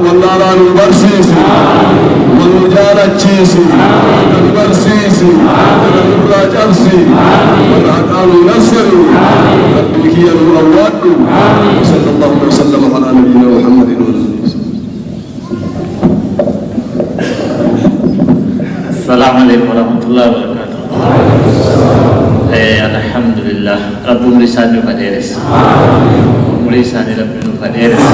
A: والله نبرسيسي والمجالة تشيسي نبرسيسي نراج أرسي والعقال نسري ربك يا الأواد صلى الله وسلم على نبينا محمد
B: السلام عليكم ورحمة الله وبركاته. الحمد لله رب مريساني فديرس مريساني رب فديرس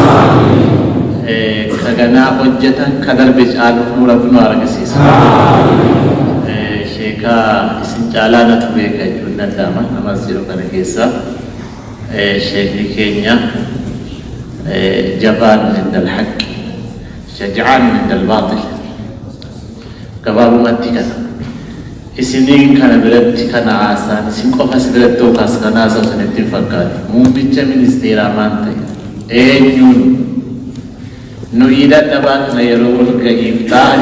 B: كغنا حجة كدر بجعل رب نوارغسيس شيكا اسم جالانا تبيكا جونا داما نمازيرو كنكيسا شيخي كينيا جبان عند الحق شجعان عند الباطل gabaabumatti kana isiniin kana biratti kana haasaan isin qofa si biratti yookaas kana haasa'u sanitti fakkaatu muummicha ministeeraa maan ta'e eenyuun nu hidhadhabaa kana yeroo wal gahiif ta'an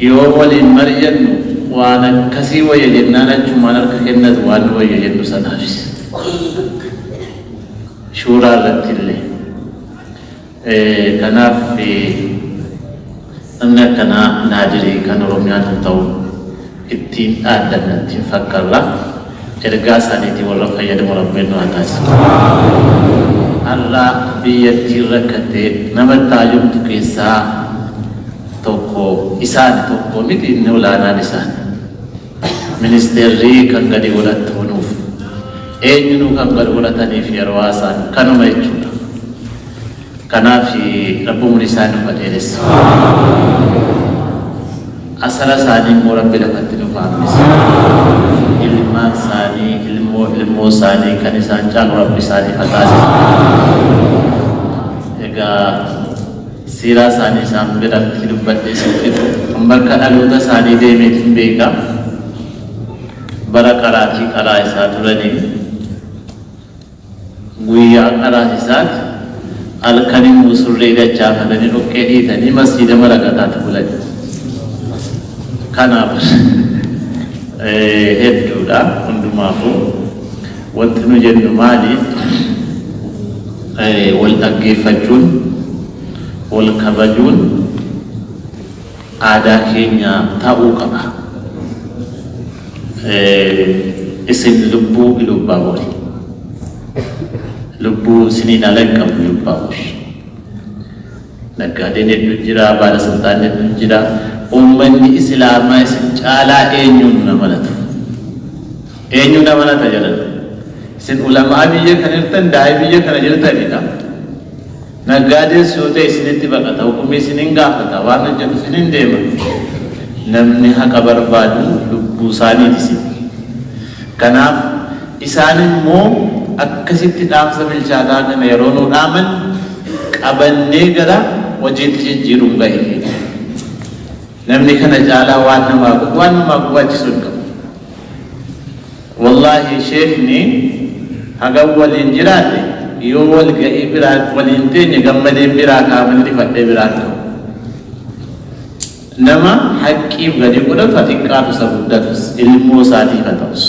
B: yoo waliin mari'annu waan akkasii wayya jennaan achumaan harka kennatu waan nu wayya jennu sanaafis shuuraa irratti illee kanaaf أنا كنا نادري كان روميان تاو إتين آدم إتين فكرلا إرجع سانيتي ولا فيا دم ربنا ناس الله بيتيركته نمط تاجم تكيسا توكو إسان توكو ميتي نولانا نسان منستري كان غادي ولا تونوف إنه كان غادي ولا تاني في رواسان كانوا ما يجون كنا في ربهم لسان فدرس أسرع ساني مورب بلغتنا فامس ilman sani ilmu sani kanisan cang rabbi sani atas ega sira sani sambil hidup batis itu memberkan aluta sani demi timbeka barakarati kalai satu lagi guya karati sat al-kanim musurri da caka dani rokedi tani masjid maragata tulan kanab hedduda undumafu wanti nu jennu maali wal dhaggeeffachuun wal kabajuun aadaa keenya ta'uu qaba isin lubbuu lubbaa boori lubbuu siniin alaqabu lubbaa boori naggaadeen hedduu jira baalasaltaan hedduu jira ummanni islaamaa isin caalaa eenyuun namalatu eenyu namalata jedhan isin ulamaa biyya kana jirtan daa'ii biyya kana jirtanidha naggaadees yoo ta'e isinitti baqata hukumii isinin gaafata waan hojjetu isinin deema namni haqa barbaadu lubbuu isaaniiti isin kanaaf isaan immoo akkasitti dhaamsa bilchaataa kana yeroo nu dhaaman qabannee gara hojiitti jijjiiruun gahee namni kana caalaa waan namaa gubaachisu hin qabu wallahi sheekni hagam waliin jiraate يوول كإبرات ولينتين يقمد إبرات كامل لفت إبرات نما حكي بغدي قدر فتكات سبودتس الموسادي فتوس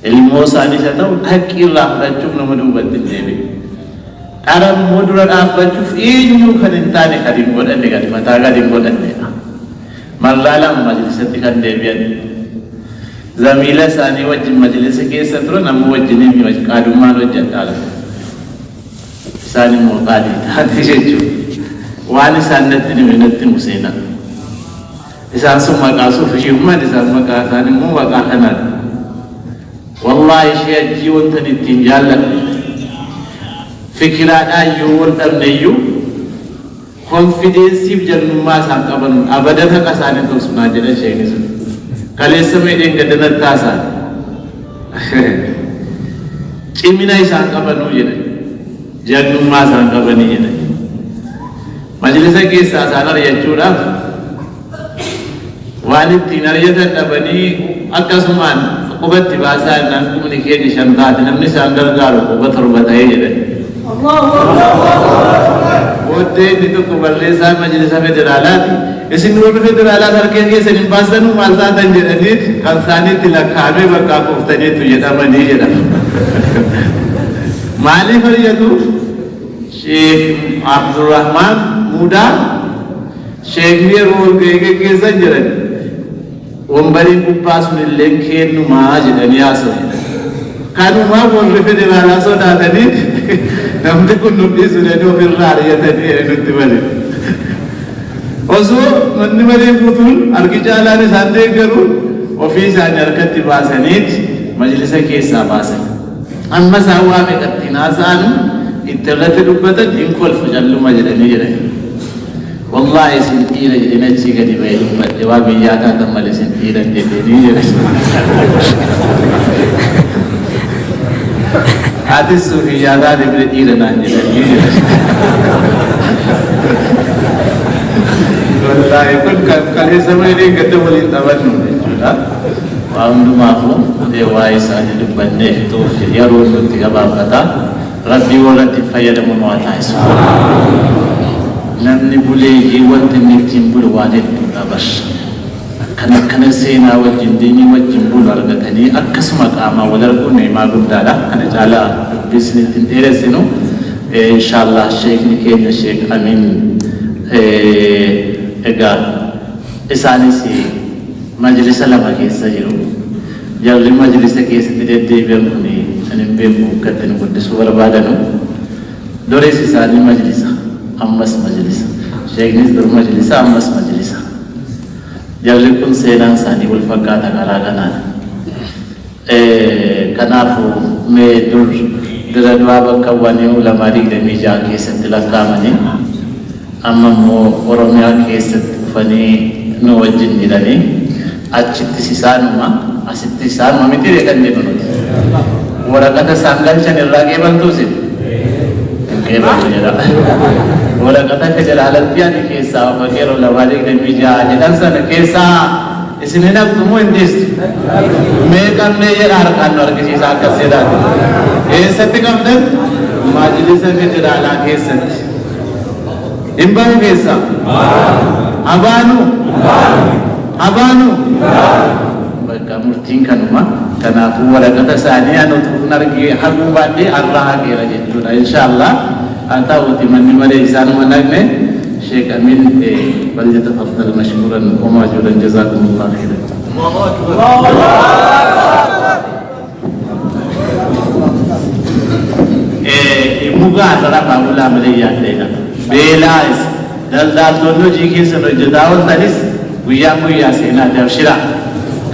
B: الموسادي فتوس حكي الله رجوم نمدوبة الجيبي أرم مدرد أفجوف إنيو كننتاني خديم قدر نغدي متا خديم قدر نغدي مرلالا مجلسة كان ديبيان زميلة ساني وجه مجلسة كيسة ترى نمو وجه نمي وجه كادومان وجه تعالى ساني موقادي هذا شيء واني سانتني منتي مسينا إذا سمع كاسو في يوم ما إذا سمع كاساني مو وكاهنا والله شيء جيون تني تنجال فكرة أيون تبنيو confidence jangan masa kapan abadan hakasan itu semua jadi saya ini kali semai dengan dengan tasan cimina isang kapan ujena jangan masa kapan ini majelisnya kisah sana ya curang wanita tinarnya tak bani akasuman obat dibahasa dan komunikasi syantat namni sanggar garu obat terbatai jadi Ote itu keberlesan majelis federalat. Isin dua federalat harga dia senin pasanu malta dan jadi kalsani tilak kami berkakuf tadi tu jadi apa ni jadi. Mali hari itu Syekh Abdul Rahman muda Syekh dia role ke kisah jadi. Ombari kupas milenke numa jadi ni asal. Kanu ma boleh federalat so dah tadi. Nampak pun nulis sudah dua firman ya tadi itu balik. Oso nanti balik betul. Arkijalan santai keru. Ofis ane arkat tibasanit. Majelis kisah basan. Amma sahawa mekat tinasan. Iterat rubatan ingkol fujallu majelis ni jadi. Wallahi sentira jadi nanti kadi bayi lupa jawab iya tak tambah sentira jadi ni jadi. Hadis sufiyada diberi iranan jadi. Wallahi pun kali semua ini kita boleh tahu sudah. Wahum dumafu dewa isa jadi bande itu ya rujuk tiga bab kata. Rabbi walati fayada muwatais. Namni boleh jiwan temik timbul wanit abas. Kana sena wajin dini wajin bular gatani akas maqama walar kunni ma gudala kana jala business intere sino inshallah sheikh ni kenya sheikh amin ega isani si majlis lama ke sajiru jalli majlis ke sidde de be ni anin be mu katten gudde suwar badano dore si sani majlis ammas majlis sheikh ni dur majlis ammas majlis jalli kun senang sani wal fakata garagana kanafu me dur dara dua bakawani ulama di mija ke setlakamani amma mo oromia ke setfani no wajin dilani achitti sisanuma asitti sanuma mitire kan de banut warakata sangal chanil rage bantusin ke bantu jara wala kata federalat pian kesa bagero la wali de bija jalan sana kesa isine na tumo indis me kan me ye arkan or kisi sa ka seda sat kam dan majlis federala kesa imban kesa abanu baka murtin kanuma kana wala kata sania no tunargi hagu bandi allah ke rajin insyaallah atau timan mari sana managne Syekh Amin falyatafaddal mashkuran wa majuran jazakumullah khairan. Muga antara paula melihat dena belas dal dono jiki seno jadawal tanis guya sena darshira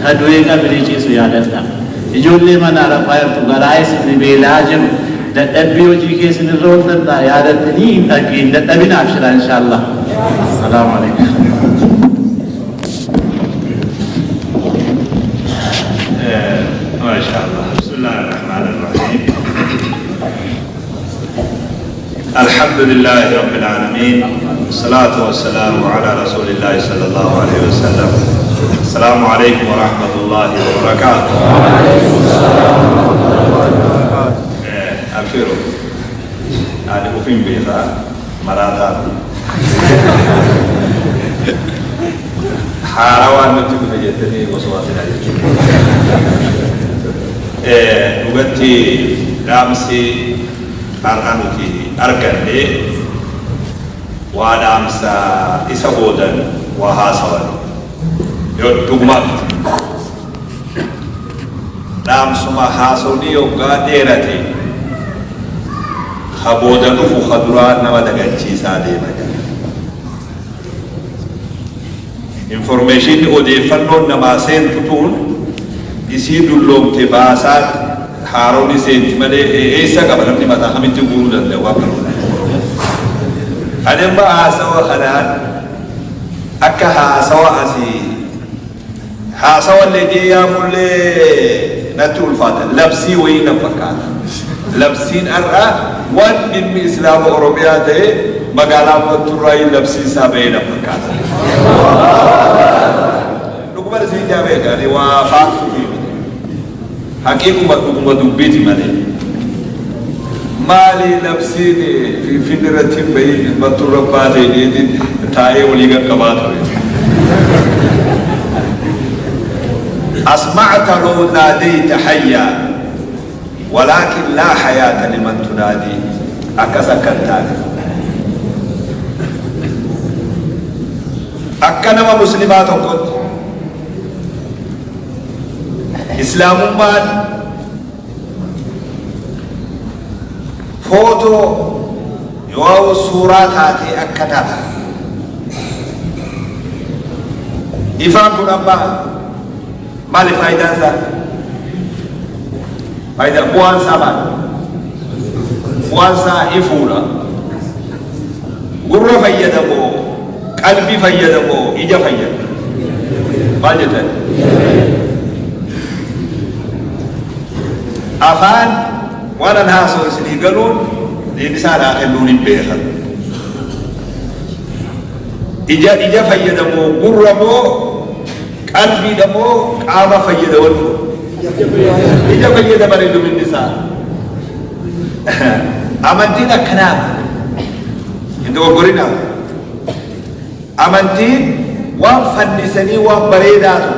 B: kadwe ka belici su ya danta ijolle mana rafayar tu garais ni belajim dan biyo jike sini rotan da ya da tani taki da tabina abshira inshallah. Assalamualaikum.
C: Masyaallah. Bismillahirrahmanirrahim. Alhamdulillahi rabbil alamin. Wassalatu wassalamu ala Rasulillah sallallahu alaihi wasallam. Assalamualaikum warahmatullahi wabarakatuh. Alfiru نفهم بيها مراتات حاروان نتيجة فجأتني وصواتنا نغتي رامسي أرغانوتي أرغاني ودامسا إسابودن وهاسوان يوتوغمات رامسما هاسوني يوغا ديرتي خبودن فخدران نمدغنشي سادي مجال information odeeffannoo namaa seentu tuun isii dulloomte baasaa haarooni seenti malee eessa qaba namni mataa kamitti guuruu danda'u akka nuna anemma haasawa kanaan akka haasawa asii haasawa illee deeyaa fullee natti ulfaata labsii wayii na fakkaata labsiin har'aa waan dhimmi islaama oromiyaa ta'e magaalaa Matturaayi labsiin isaa bahee na fakkaata Lukman sini jabe kan wa faktu hakiku makuma dubbiti male mali nafsini fi fidratin bayin maturabate ni taye waliga kabato asma'ta law nadayta hayya walakin la hayata liman tunadi akasakantani akkanama muslimaat okot islaamummaan footoo yoo suuraa taatee akka taata ifaan kun amma maali faayidaan isaa faayidaa bu'aan isaa maali bu'aan isaa ifuudha gurra fayyadamoo qalbii fayyadamoo ija fayyada maal jettan afaan وانا ناسو اسني قالون لإنسان آخلون البيخة إجا فيدمو قرمو قلبي دمو قام فيدمو إجا فيدمو ريدو من نساء أمانتين أكنام إنتو قرنا أمانتين وان فنسني وان بريداتو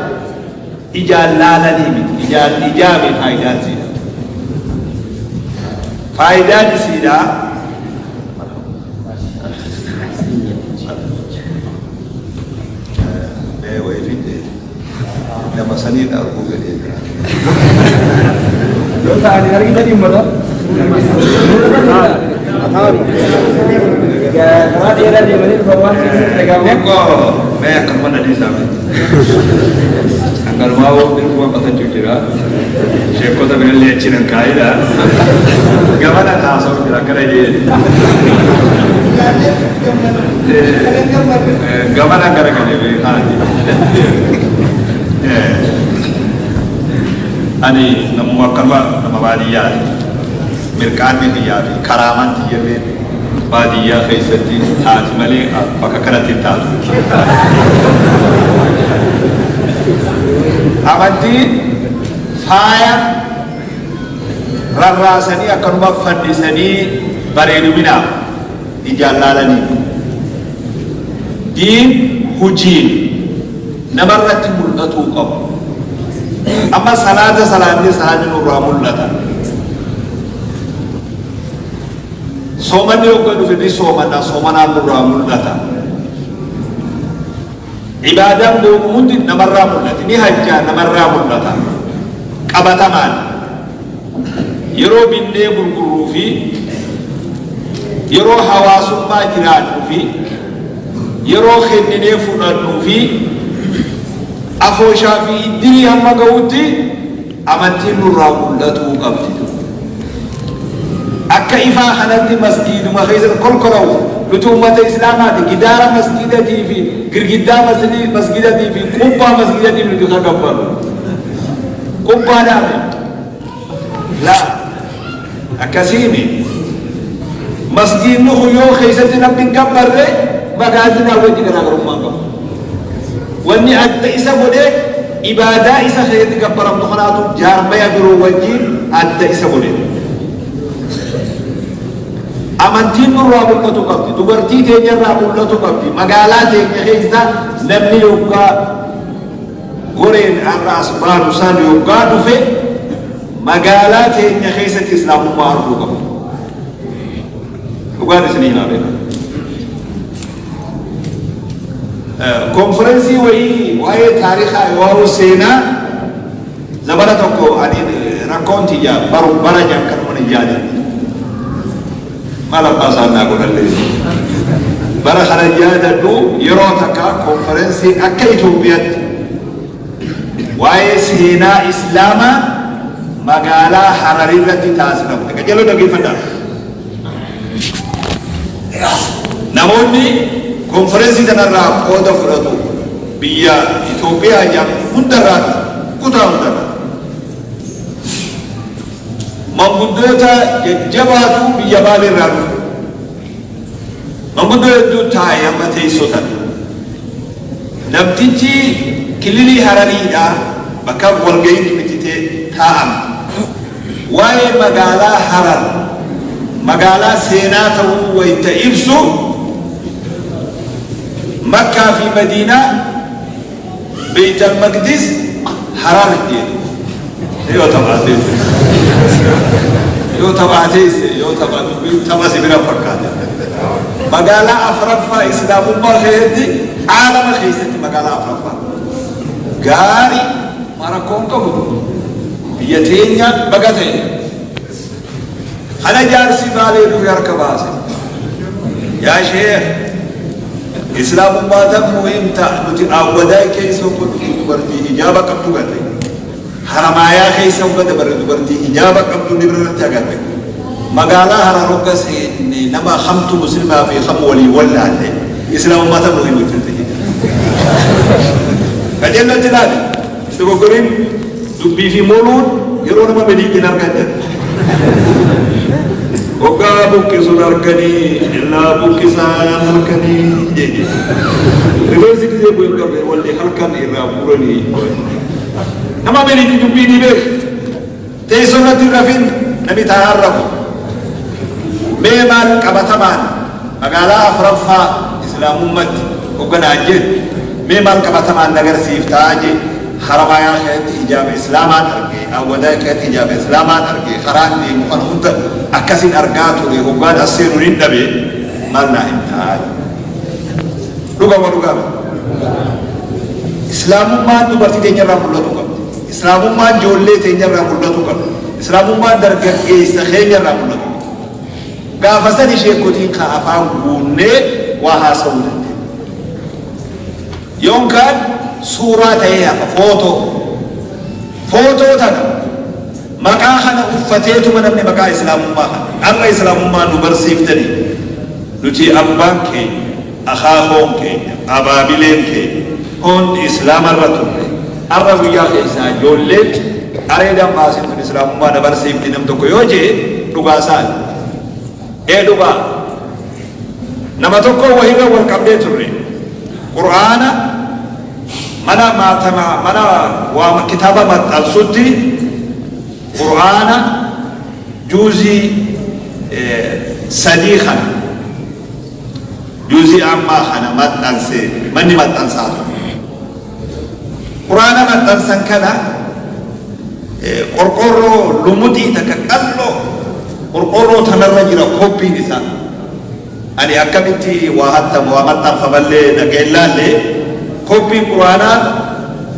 C: إجا لالني إجا من فايدان سيدا فايدان سيدا لما سنين أربو قليل لو تعالي هرقي تدي مرة كما تيرا دي منين فوان نكو ما يكن من دي سامي أنقل ما هو بالكوا قطن جوجرا شيكو تبين اللي يتشيرن كايدا كمان ناسو كرا كراي كمان كرا كراي هادي أني نمو كلوا نمباديات مركان بديات كرامان تيجي بادية خيستي تاج ملي بكرة تاج أمانتي فايا راسني أكرم فندسني بريد منا إجلالني دين هجين نمرت ملتو قب أما صلاة نور ملتا صومني وقدو في صومنا نور ملتا عبادة دومود نمرة ملتا نهجا نمرة ملتا قبطمان يرو بني برقرو في يرو حواسو ما جرانو في يرو خنيني فنانو في أفوشا في دي هم قوتي أمتي نور ملتو قبطي أكا إفا خناتي مسجد ما خيزر كل كرو لتومة إسلامات جدار مسجدتي في غرغدا مسجدتي في قبة مسجدتي في خكبر قبة دامي لا أكاسيني مسجد نخيو خيزتي نبين كبر مغازنا وجه كنا غرمان واني أدى إسا بودك إبادة إسا خيزتي كبر مدخناتو جارميا برو وجه أدى إسا بودك amantiin nurraa mul'atu qabdi, dubartii teenyarraa mul'atu qabdi, magaalaa teenya keessa namni yoggaa goreen arraas baanu san yoggaa dhufe magaalaa teenya keessatti islaamummaa arguu qabdi. dhugaan isinii naa beeka. konferensii wayii waa'ee taarikaa waa'ee seenaa zabana tokko ani rakkoonti ijaa bara jakkanuma ijaade maal abbaa isaan naa godhallee bara kana ijaadadhu yeroo takka konferensii akka Itoophiyaatti waa'ee seenaa islaamaa magaalaa Hararii irratti taasifamu. Qajeeloo dhaggeeffadhaa. Namoonni konferensii kanarraa qooda fudhatu biyya Itoophiyaa jedhamu hundarraa kutaa hundarraa manguddoota jajjabaatu biyya baaleerraa dhufu manguddoo hedduu taa'e amma teessotan namtichi kililii Harariidha bakka walga'iin mititee taa'ama waa'ee magaalaa Harar magaalaa seenaa ta'uu wayita ibsu Makkaa fi Madiinaa Beit al-Maqdis Harar jedhu yoo taphaate bira fakkaata magaalaa afraffaa islaamummaa keessatti aalama keessatti magaalaa afraffaa gaarii marakkoon qabu biyya teenya baga ta'e kana jaarsi baalee dhufe harka baase yaa sheekh islaamummaa tan muhiimta nuti awwadaa keessa kun dubartii hijaaba qabdu gate haramaayaa keessa uffata bare dubartii hijaaba qabdu ni birratti agarre magaalaa Hararogga seenne nama hamtu muslimaa fi ham walii wallaalle islaamummaa tan muhiimtu ta'e kajeellatti laale dogoggoriin dubbii fi mooluun yeroo nama badiitiin argatan Oga bukisu narkani, illa bukisan narkani, jadi. Reversi kita boleh kerja, boleh halkan ira purani. Nama beri hidupi ni ber. Teisonati rafin, nabi taharraf. Memang kabataman, magala afrafa Islam umat, oga najid. Memang kabataman nagar sifta aje. Haramaya kait hijab Islamat arge, awada kait hijab Islamat arge, kharan di mukan hunta akasin argatu le hogad asirunin dabe malna imtihad. Duga. Islamummaan dubartii teenya irraa mul'atu qabdi. Islaamummaan ijoollee teenya irraa mul'atu qabdi. Islaamummaan dargaggeessa keenya irraa mul'atu qabdi. Gaafa sadi sheekotiin ka afaan guunnee waa haasa'uu dandeenya. Yookaan suuraa ta'ee hafa footoo tana maqaa kana uffateetuma namni maqaa islaamummaa kana amma islaamummaa nu barsiiftanii nuti abbaan keenya akaakoon keenya abaabileen keenya hundi islaamarra turre arra guyyaa keessaa ijoolleen areedaan baasiftuun islaamummaa na barsiifti nam tokko yoo jee dhugaa isaani dhugaa nama tokko wahirra wal qabdee turre qur'aana mana waa kitaaba maxxansutti qur'aana juuzii sadii kana juuzii ammaa kana maxxanse manni maxxansaa qur'aana maxxansan kana qorqorroo lumutii takka qalloo qorqorroo tanarra jira koppiin isaa ani akkamitti waa hattamu waa maxxanfamallee dhageellaallee koppiin quraanaa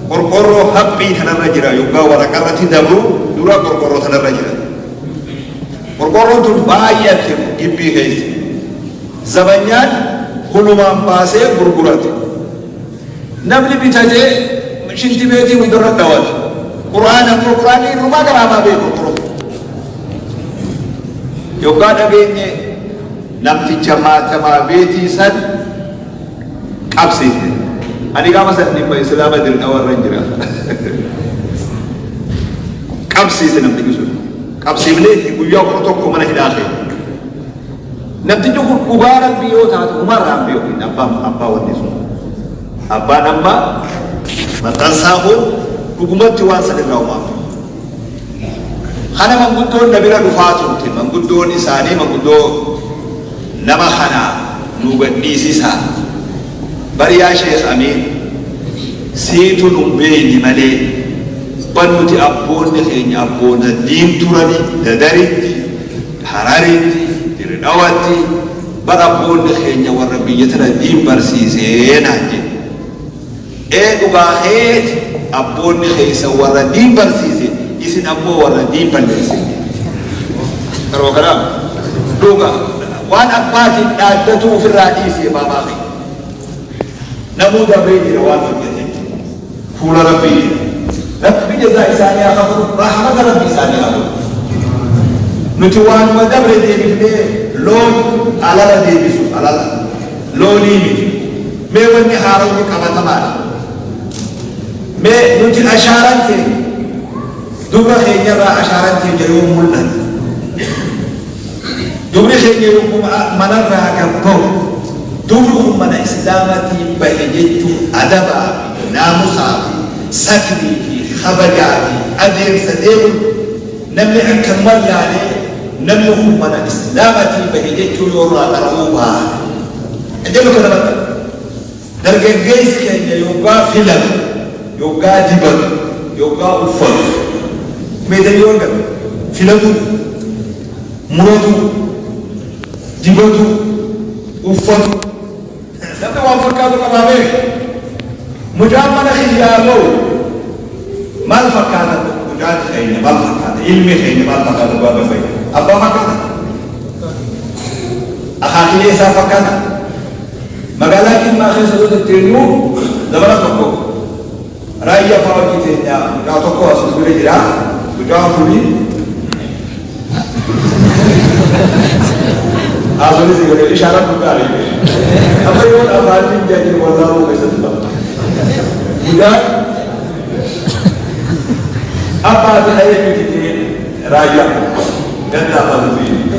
C: qorqorroo haphii tanarra jira yoggaa waraqarratti dabru dura qorqorroo tanarra jira qorqorroon tun baay'ate gibbii keessa zabanyaan hulumaan baasee gurgurate namni bitatee shinti beetii hundarra dhawate quraanii irrumaa garaamaa beeku yoggaa dhageenye namticha maatamaa beetii san qabsiise ani kama san nimba islama dirna warra jira qabsiise namtichi sun qabsiiflee guyyaa kudha tokko mana hidhaate namtichi kun dhugaa rabbii yoo taatu umarraan beeku abbaa wanni sun abbaan amma maxxansaa kun dhugumatti waan san irraa uumamu kana manguddoon na bira dhufaa turte manguddoon isaanii manguddoo nama kana nu gadhiisisa bari yaa sheekh amiin siitu nu beeyni malee bannuti abboonni keenya abboonna diin turani dadaritti hararitti dirdhawatti bara abboonni keenya warra biyya tana diin barsiisee naan jedhe dhugaa heeti abboonni keessa warra diin barsiise isin ammoo warra diin balleesse karoo kanaa dhugaa waan abbaatiin dhaaddatu ofirraa dhiisee baabaa keenya namuu dabree jira waan hojjete fuula rabbii rabbi jazaa isaanii haa qabu rahmata rabbi isaanii haa qabu nuti waanuma dabre deebifnee loon alala deebisu alala loonii miti mee wanni haaronni qabatamaadha mee nuti ashaarante dubra keenyarraa ashaarante jedhuu mul'ata dubri keenya yommuu manarraa gabba'u dubri ummana islaamatiin bahe jechuun adabaa fi naamusaa fi sakrii fi kabajaa fi adeemsa deemu namni akka mallaalee namni ummana islaamatiin bahe jechuun yoorraa qaramuu ba'a. Ejjenu kana bakka dargaggeessi keenya yoggaa filatu yoggaa dibatu yoggaa uffatu meeshaan yoo argatu filatu muratu dibatu uffatu namni waan fakkaatu qabaamee mujaan mana xiyyaa ta'u maal fakkaata mujaan keenya maal fakkaata ilmi keenya maal fakkaata gaafa fayyada abbaa fakkaata akaakilee isaa fakkaata magaalaa ilmaa keessa yoo tetteenyu dabala tokko raayyaa fa'aa hojii teenya mucaa tokko as dura jira mucaan kuni asli segala isyarat bukan ini. Apa yang abadi jadi wallahu bismillah. Budak apa ada yang jadi raja dan apa lebih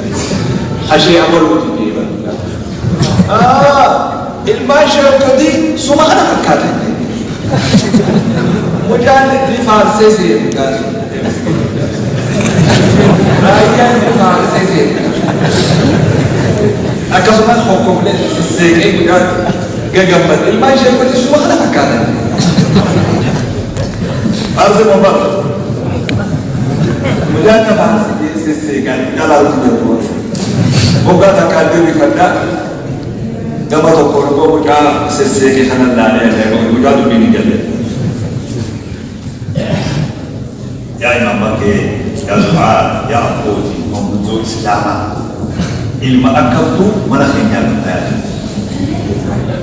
C: hasil amal itu ilmu syar'i semua anak kata bukan di Farsi sih bukan raja di Farsi sih akasuman hukum le sege bukan gagambat ilmu syar'i semua anak kata harus membuat mujana bahasa sesega kalau itu bukan takdir difada gama tokko bukan sesege kanan dane ada bukan tu bini jalan ya imam bake ya doa ya apuji membentuk Islam ilmu akal tu mana kenyal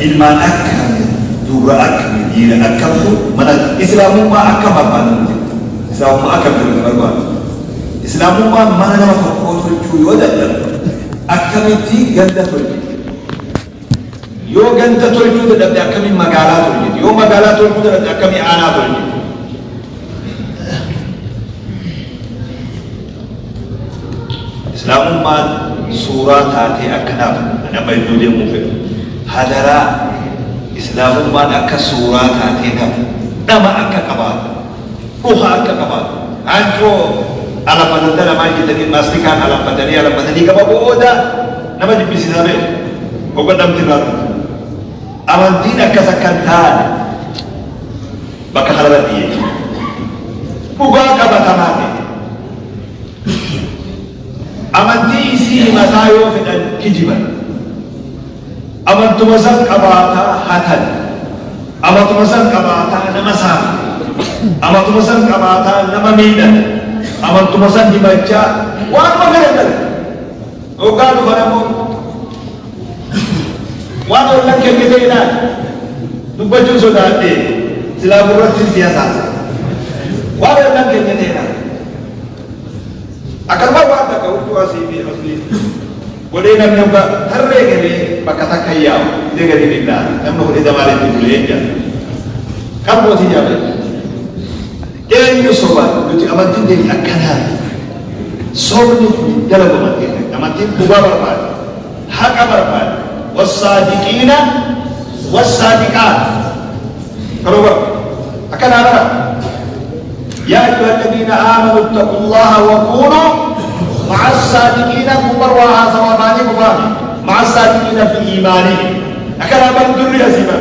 C: ilmu akal dua akal dia akal tu mana Islam ma akal apa nanti Islam ma akal tu apa Islam ma mana nama tokko tu cuy ada akal itu ganda tu yo ganda tu itu dah akal magala tu yo magala tu itu dah akal anak tu Islam ma surah hati akanaf ana baydu dia mufid hadara Islam ma akka surah hati nama akka kabar ruha akka kabar anjo ala padantara ma kita dipastikan ala padani kabar boda nama dibisi sabe ogadam tirar amantina kasakantan baka halala dia bukan kabatamane amanti isi matayo fidan kijiban amantu masan kabata hatan amantu masan kabata namasa amantu masan kabata namamidan amantu masan dibaca wan magaran ogado faramo wan orang keketena dubaju sodate sila burati siasa wan orang keketena akan bawa ada kau tu asli boleh nak nampak hari ini pakata kaya dengan dirinya nama boleh damarin itu boleh je kamu tidak boleh yang itu sobat itu amantin dia akan sobat itu dalam amantin kubah berapa hak berapa wasadiqina wasadiqat kalau akan apa يا أيها الذين آمنوا اتقوا الله وكونوا مع الصادقين كبر وعاصوا فاني كفار مع الصادقين إيماني أكرا بندر يسيما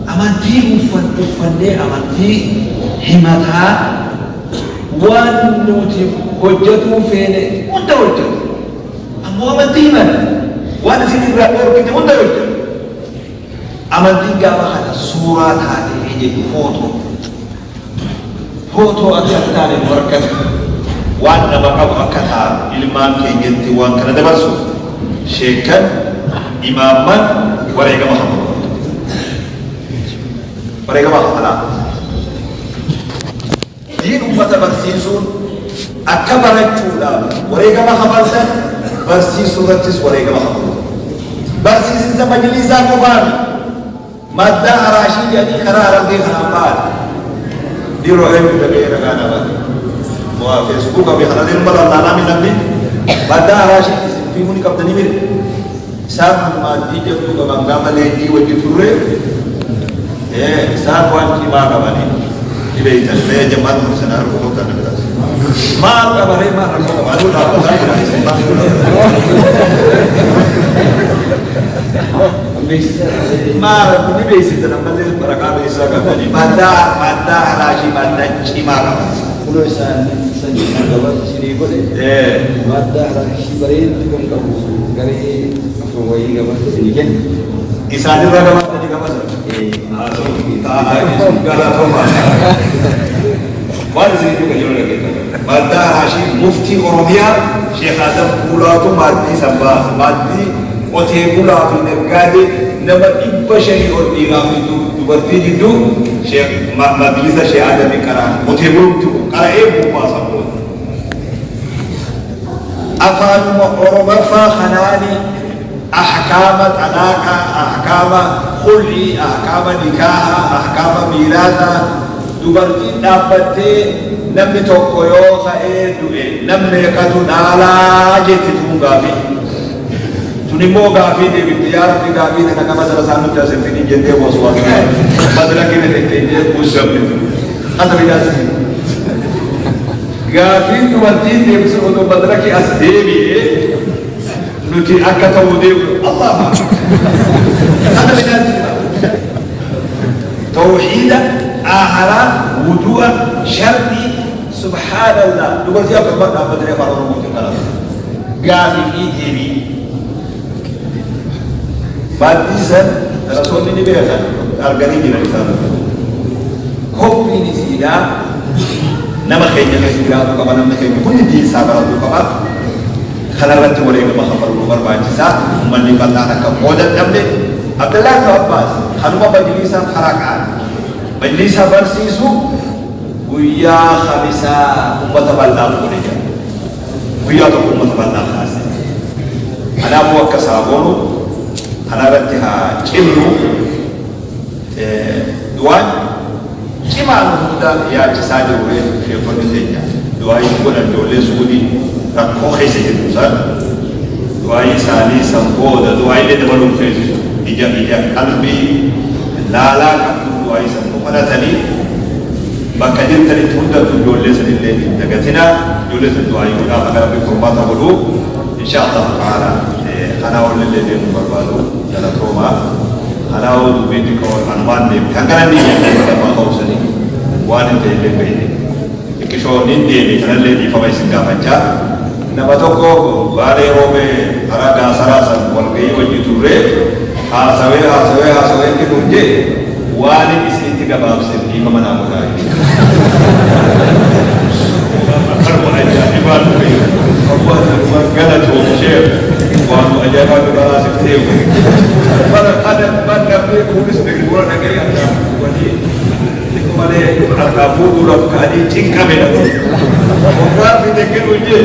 C: أمانتي أفني أمانتي همتها ونوتي حجته فين وانت وجه أمو أمانتي من وانا سيدي برابور كنت وانت وجه أمانتي قابا هذا سورة هذه هي فوتو أكتاني مركز وانا بقى أكتها إلمان كي ينتي وان كان دبرسو شيكا إماما وريقا محمد وريقا محمد دين أمة برسيسون أكبر الجولة وريقا محمد برسيسو رتس وريقا محمد برسيسين مجلسا مفان مادة راشد يعني قرار دي خنابات دي روحي بتبعي رغانا بات وفيسبوك بيخنا دي نمبر الله من نبي مادة راشد في موني كبتني مير ساب مادي جبتو كبانغام لينجي وجي توري ساب وان كي ما كباني كبير تنبيه جمال مرسنار بوكو تنبيه ما كباري ما رمو كبارو دابو ما ربني بيسي تنبيه بركة بيسا كباني مادة راشي مادة چيما كباني
D: Kulo sanji nagawa sini ko de. Mada rashi barin tukang kamu kari afroyi gawa sini kan.
C: Isadi nagawa tadi gawa sir. Gala thoma. Wali sini juga jual lagi. Mada rashi mufti Oromia Sheikh Adam Pula tu madi sambah madi ote pula fi negade nama ibba shari or diram itu berarti itu Sheikh Majlis Sheikh Adam Karam ote pula tu kara ibu masa pun afan Oroma fa khanani أحكام طلاق أحكام خلع أحكام نكاح أحكام ميراث dubartiin dhaabbattee namni tokko yoo ka'ee du'e namni yakatu dhaalaa jetti tun gaafii tun immoo gaafii deebifte yaa rabbi gaafii kana nama sala isaan nutti asirfini jettee bosu waan madraki ne tettee busabni hasa bidaasi gaafii dubartiin deebise odoo madraki as deebi'ee nuti akka ta'uu deebi'u Allah hasa bidaasi توحيدا آخرا وضوء شرطي سبحان الله نقول يا رب ما بدري فرض موت الكلام قافي في تيبي بعد إذن رسول الله بيرجع أرجعني جل جلاله كوبي نسيدا نما خيجة نسيدا كمان نما خيجة كل دين سابرا كمان خلرت ولا يوم خبر الأمر باجسا من يبلغنا كمودة نبلة عبد الله بن عباس خلوا مجلسا خراقان مجلسا برسيسو ويا خمسة أمة بلغ كلها ويا تقول أمة بلغ خاصة أنا أبو كسابونو أنا رتها كيلو دوان كما نقول يا جسادي ورين في كل الدنيا دوان يكون الدولة سعودي ركوع خيسة جدوسان دوان سالي سامبود دوان اللي تبلون فيه إجا قلبي لا كم دوائي سمونا تاني بكجر تاني توندا تجولة سنلة دكتنا جولة الدوائي هنا أنا بكرمات أقوله إن شاء الله تعالى أنا أقول اللي مباربادو جل توما أنا أقول بيتك والعنوان نيم كأننا نيجي ما خوصني وان تيجي بيني كشوا نيندي كنا اللي فما يسنجا بنجا نباتوكو باري روبي أنا داسرا سن والقي وجي توري hasawe ke nunje wani isi tiga bab sendiri kemana mana ini kalau aja ibarat itu apa segala tuh share waktu aja kalau balas itu pada pada kulis dengan bulan negeri ada wani itu mana ada fudu kadi cingkame itu orang itu ke nunje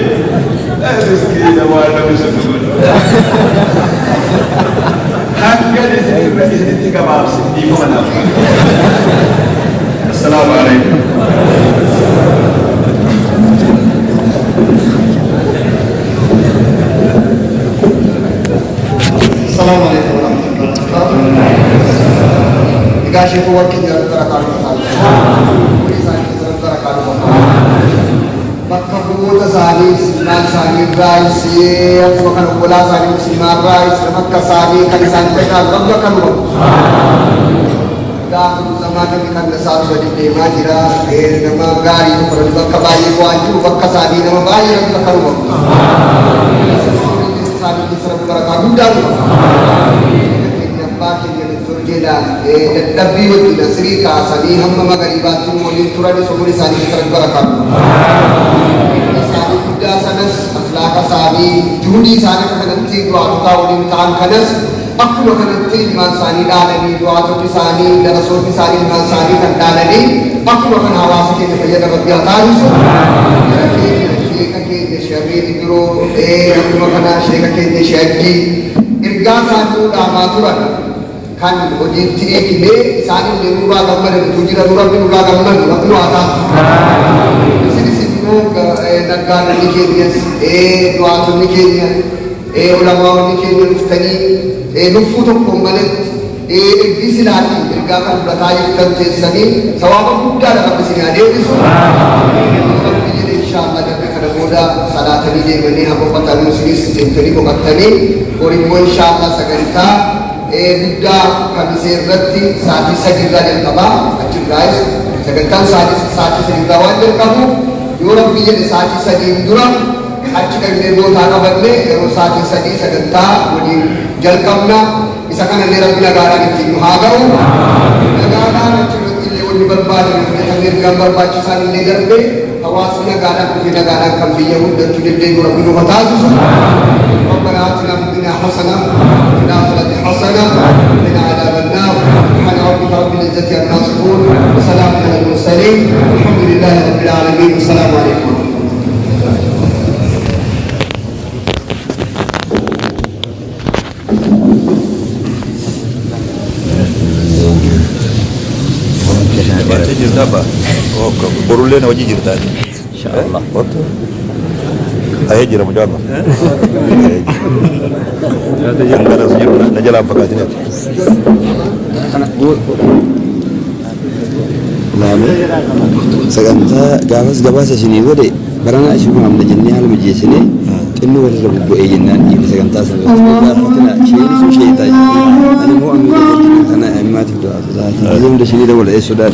C: rezeki awalnya bisa tuh hangga di sini tiga bab di mana? Assalamualaikum.
D: Assalamualaikum warahmatullahi wabarakatuh. Dikasih wakil dari terakan kita. Kita terakan. Maka buat sahabat
E: ilmaan isaanii irraayis akkuma kan obbolaa isaanii musliimaa irraayis nama akka isaanii kan isaan fedhan rabbi akka nu gaafa zamaa namni kan isaatu gadi deemaa jira nama gaarii tokko rabbi bakka baay'ee waan jiru bakka isaanii nama baay'ee rabbi akka nu isaanii keessa rabbi barakaa guddaa nu abbaa keenya jedha dadhabbii wajjin asirii kaasanii hamma magariibaatti waliin turan sumur isaanii keessa rabbi barakaa isaanii guddaa sanas akhlaaqa isaanii juhudii isaanii kanatti du'aatotaa waliin ta'an kanas akkuma kanatti ilmaan isaanii dhaalanii du'aatoti isaanii darasoonni isaanii ilmaan isaanii kan dhaalanii akkuma kan hawaasa keenya fayyada rabbi haa taasisu sheeka keenya shamii biroo akkuma kana sheeka keenya sheekii ergaa isaanii dhaamaa turan kan hojiitti eegimee isaanii illee nurraa gammadan jira rabbi nurraa gammadu rabbi nu haa taasisu isinis immoo naggaadonni keenyas du'aatonni keenya ulamaawwan keenya dhuftanii luffuu tokkoon malatti ergi silaatii ergaa kan fudhataa jirtan teessanii sawaaba guddaadha rabbi isin haa deebisu rabbi jedhe inshaallah darbe kana booda salaatanii deemanii haa boqotan isinis deemtanii boqottanii horimmoo inshaallah sagantaa guddaa kamisee irratti sa'aatii 3 irraa jalqabaa achirraayis sagantaan sa'aatii 3 irraa waan jalqabuuf yoo rabbi jedhe sa'aatii 3 dura achi dhaqnee bootaa qabannee yeroo sa'aatii 3 sagantaa waliin jalqabna isa kanallee rabbi nagaadhaan ittiin nu haa ga'u nagaadhaan achirratti illee wanni barbaadan fudhatamee ergaan barbaachisaan illee darbee hawaasni nagaadhaan dhufee nagaadhaan kan biyya hundattuu deddeebi'u rabbi nu haa taasisu ربنا آتنا في الدنيا حسنة وفي الآخرة حسنة وقنا عذاب النار سبحان ربك رب العزة عما يصفون وسلام على المرسلين والحمد لله رب العالمين والسلام عليكم
F: Apa? Oh, borulnya na wajib jirta. Insyaallah. Betul. Ayah jira mo jama. Yang kada sujud na jala pakatin.
D: Lama. Saganta gabas gabasa sini gode. Barana shi kuma amna jinni hal mu je sini. Tinnu wala da bugo e jinnan ni saganta sa. Fatina shi ni su shi ta. Ani mu amma da kana amma ta da. Zan da shi da wala su da.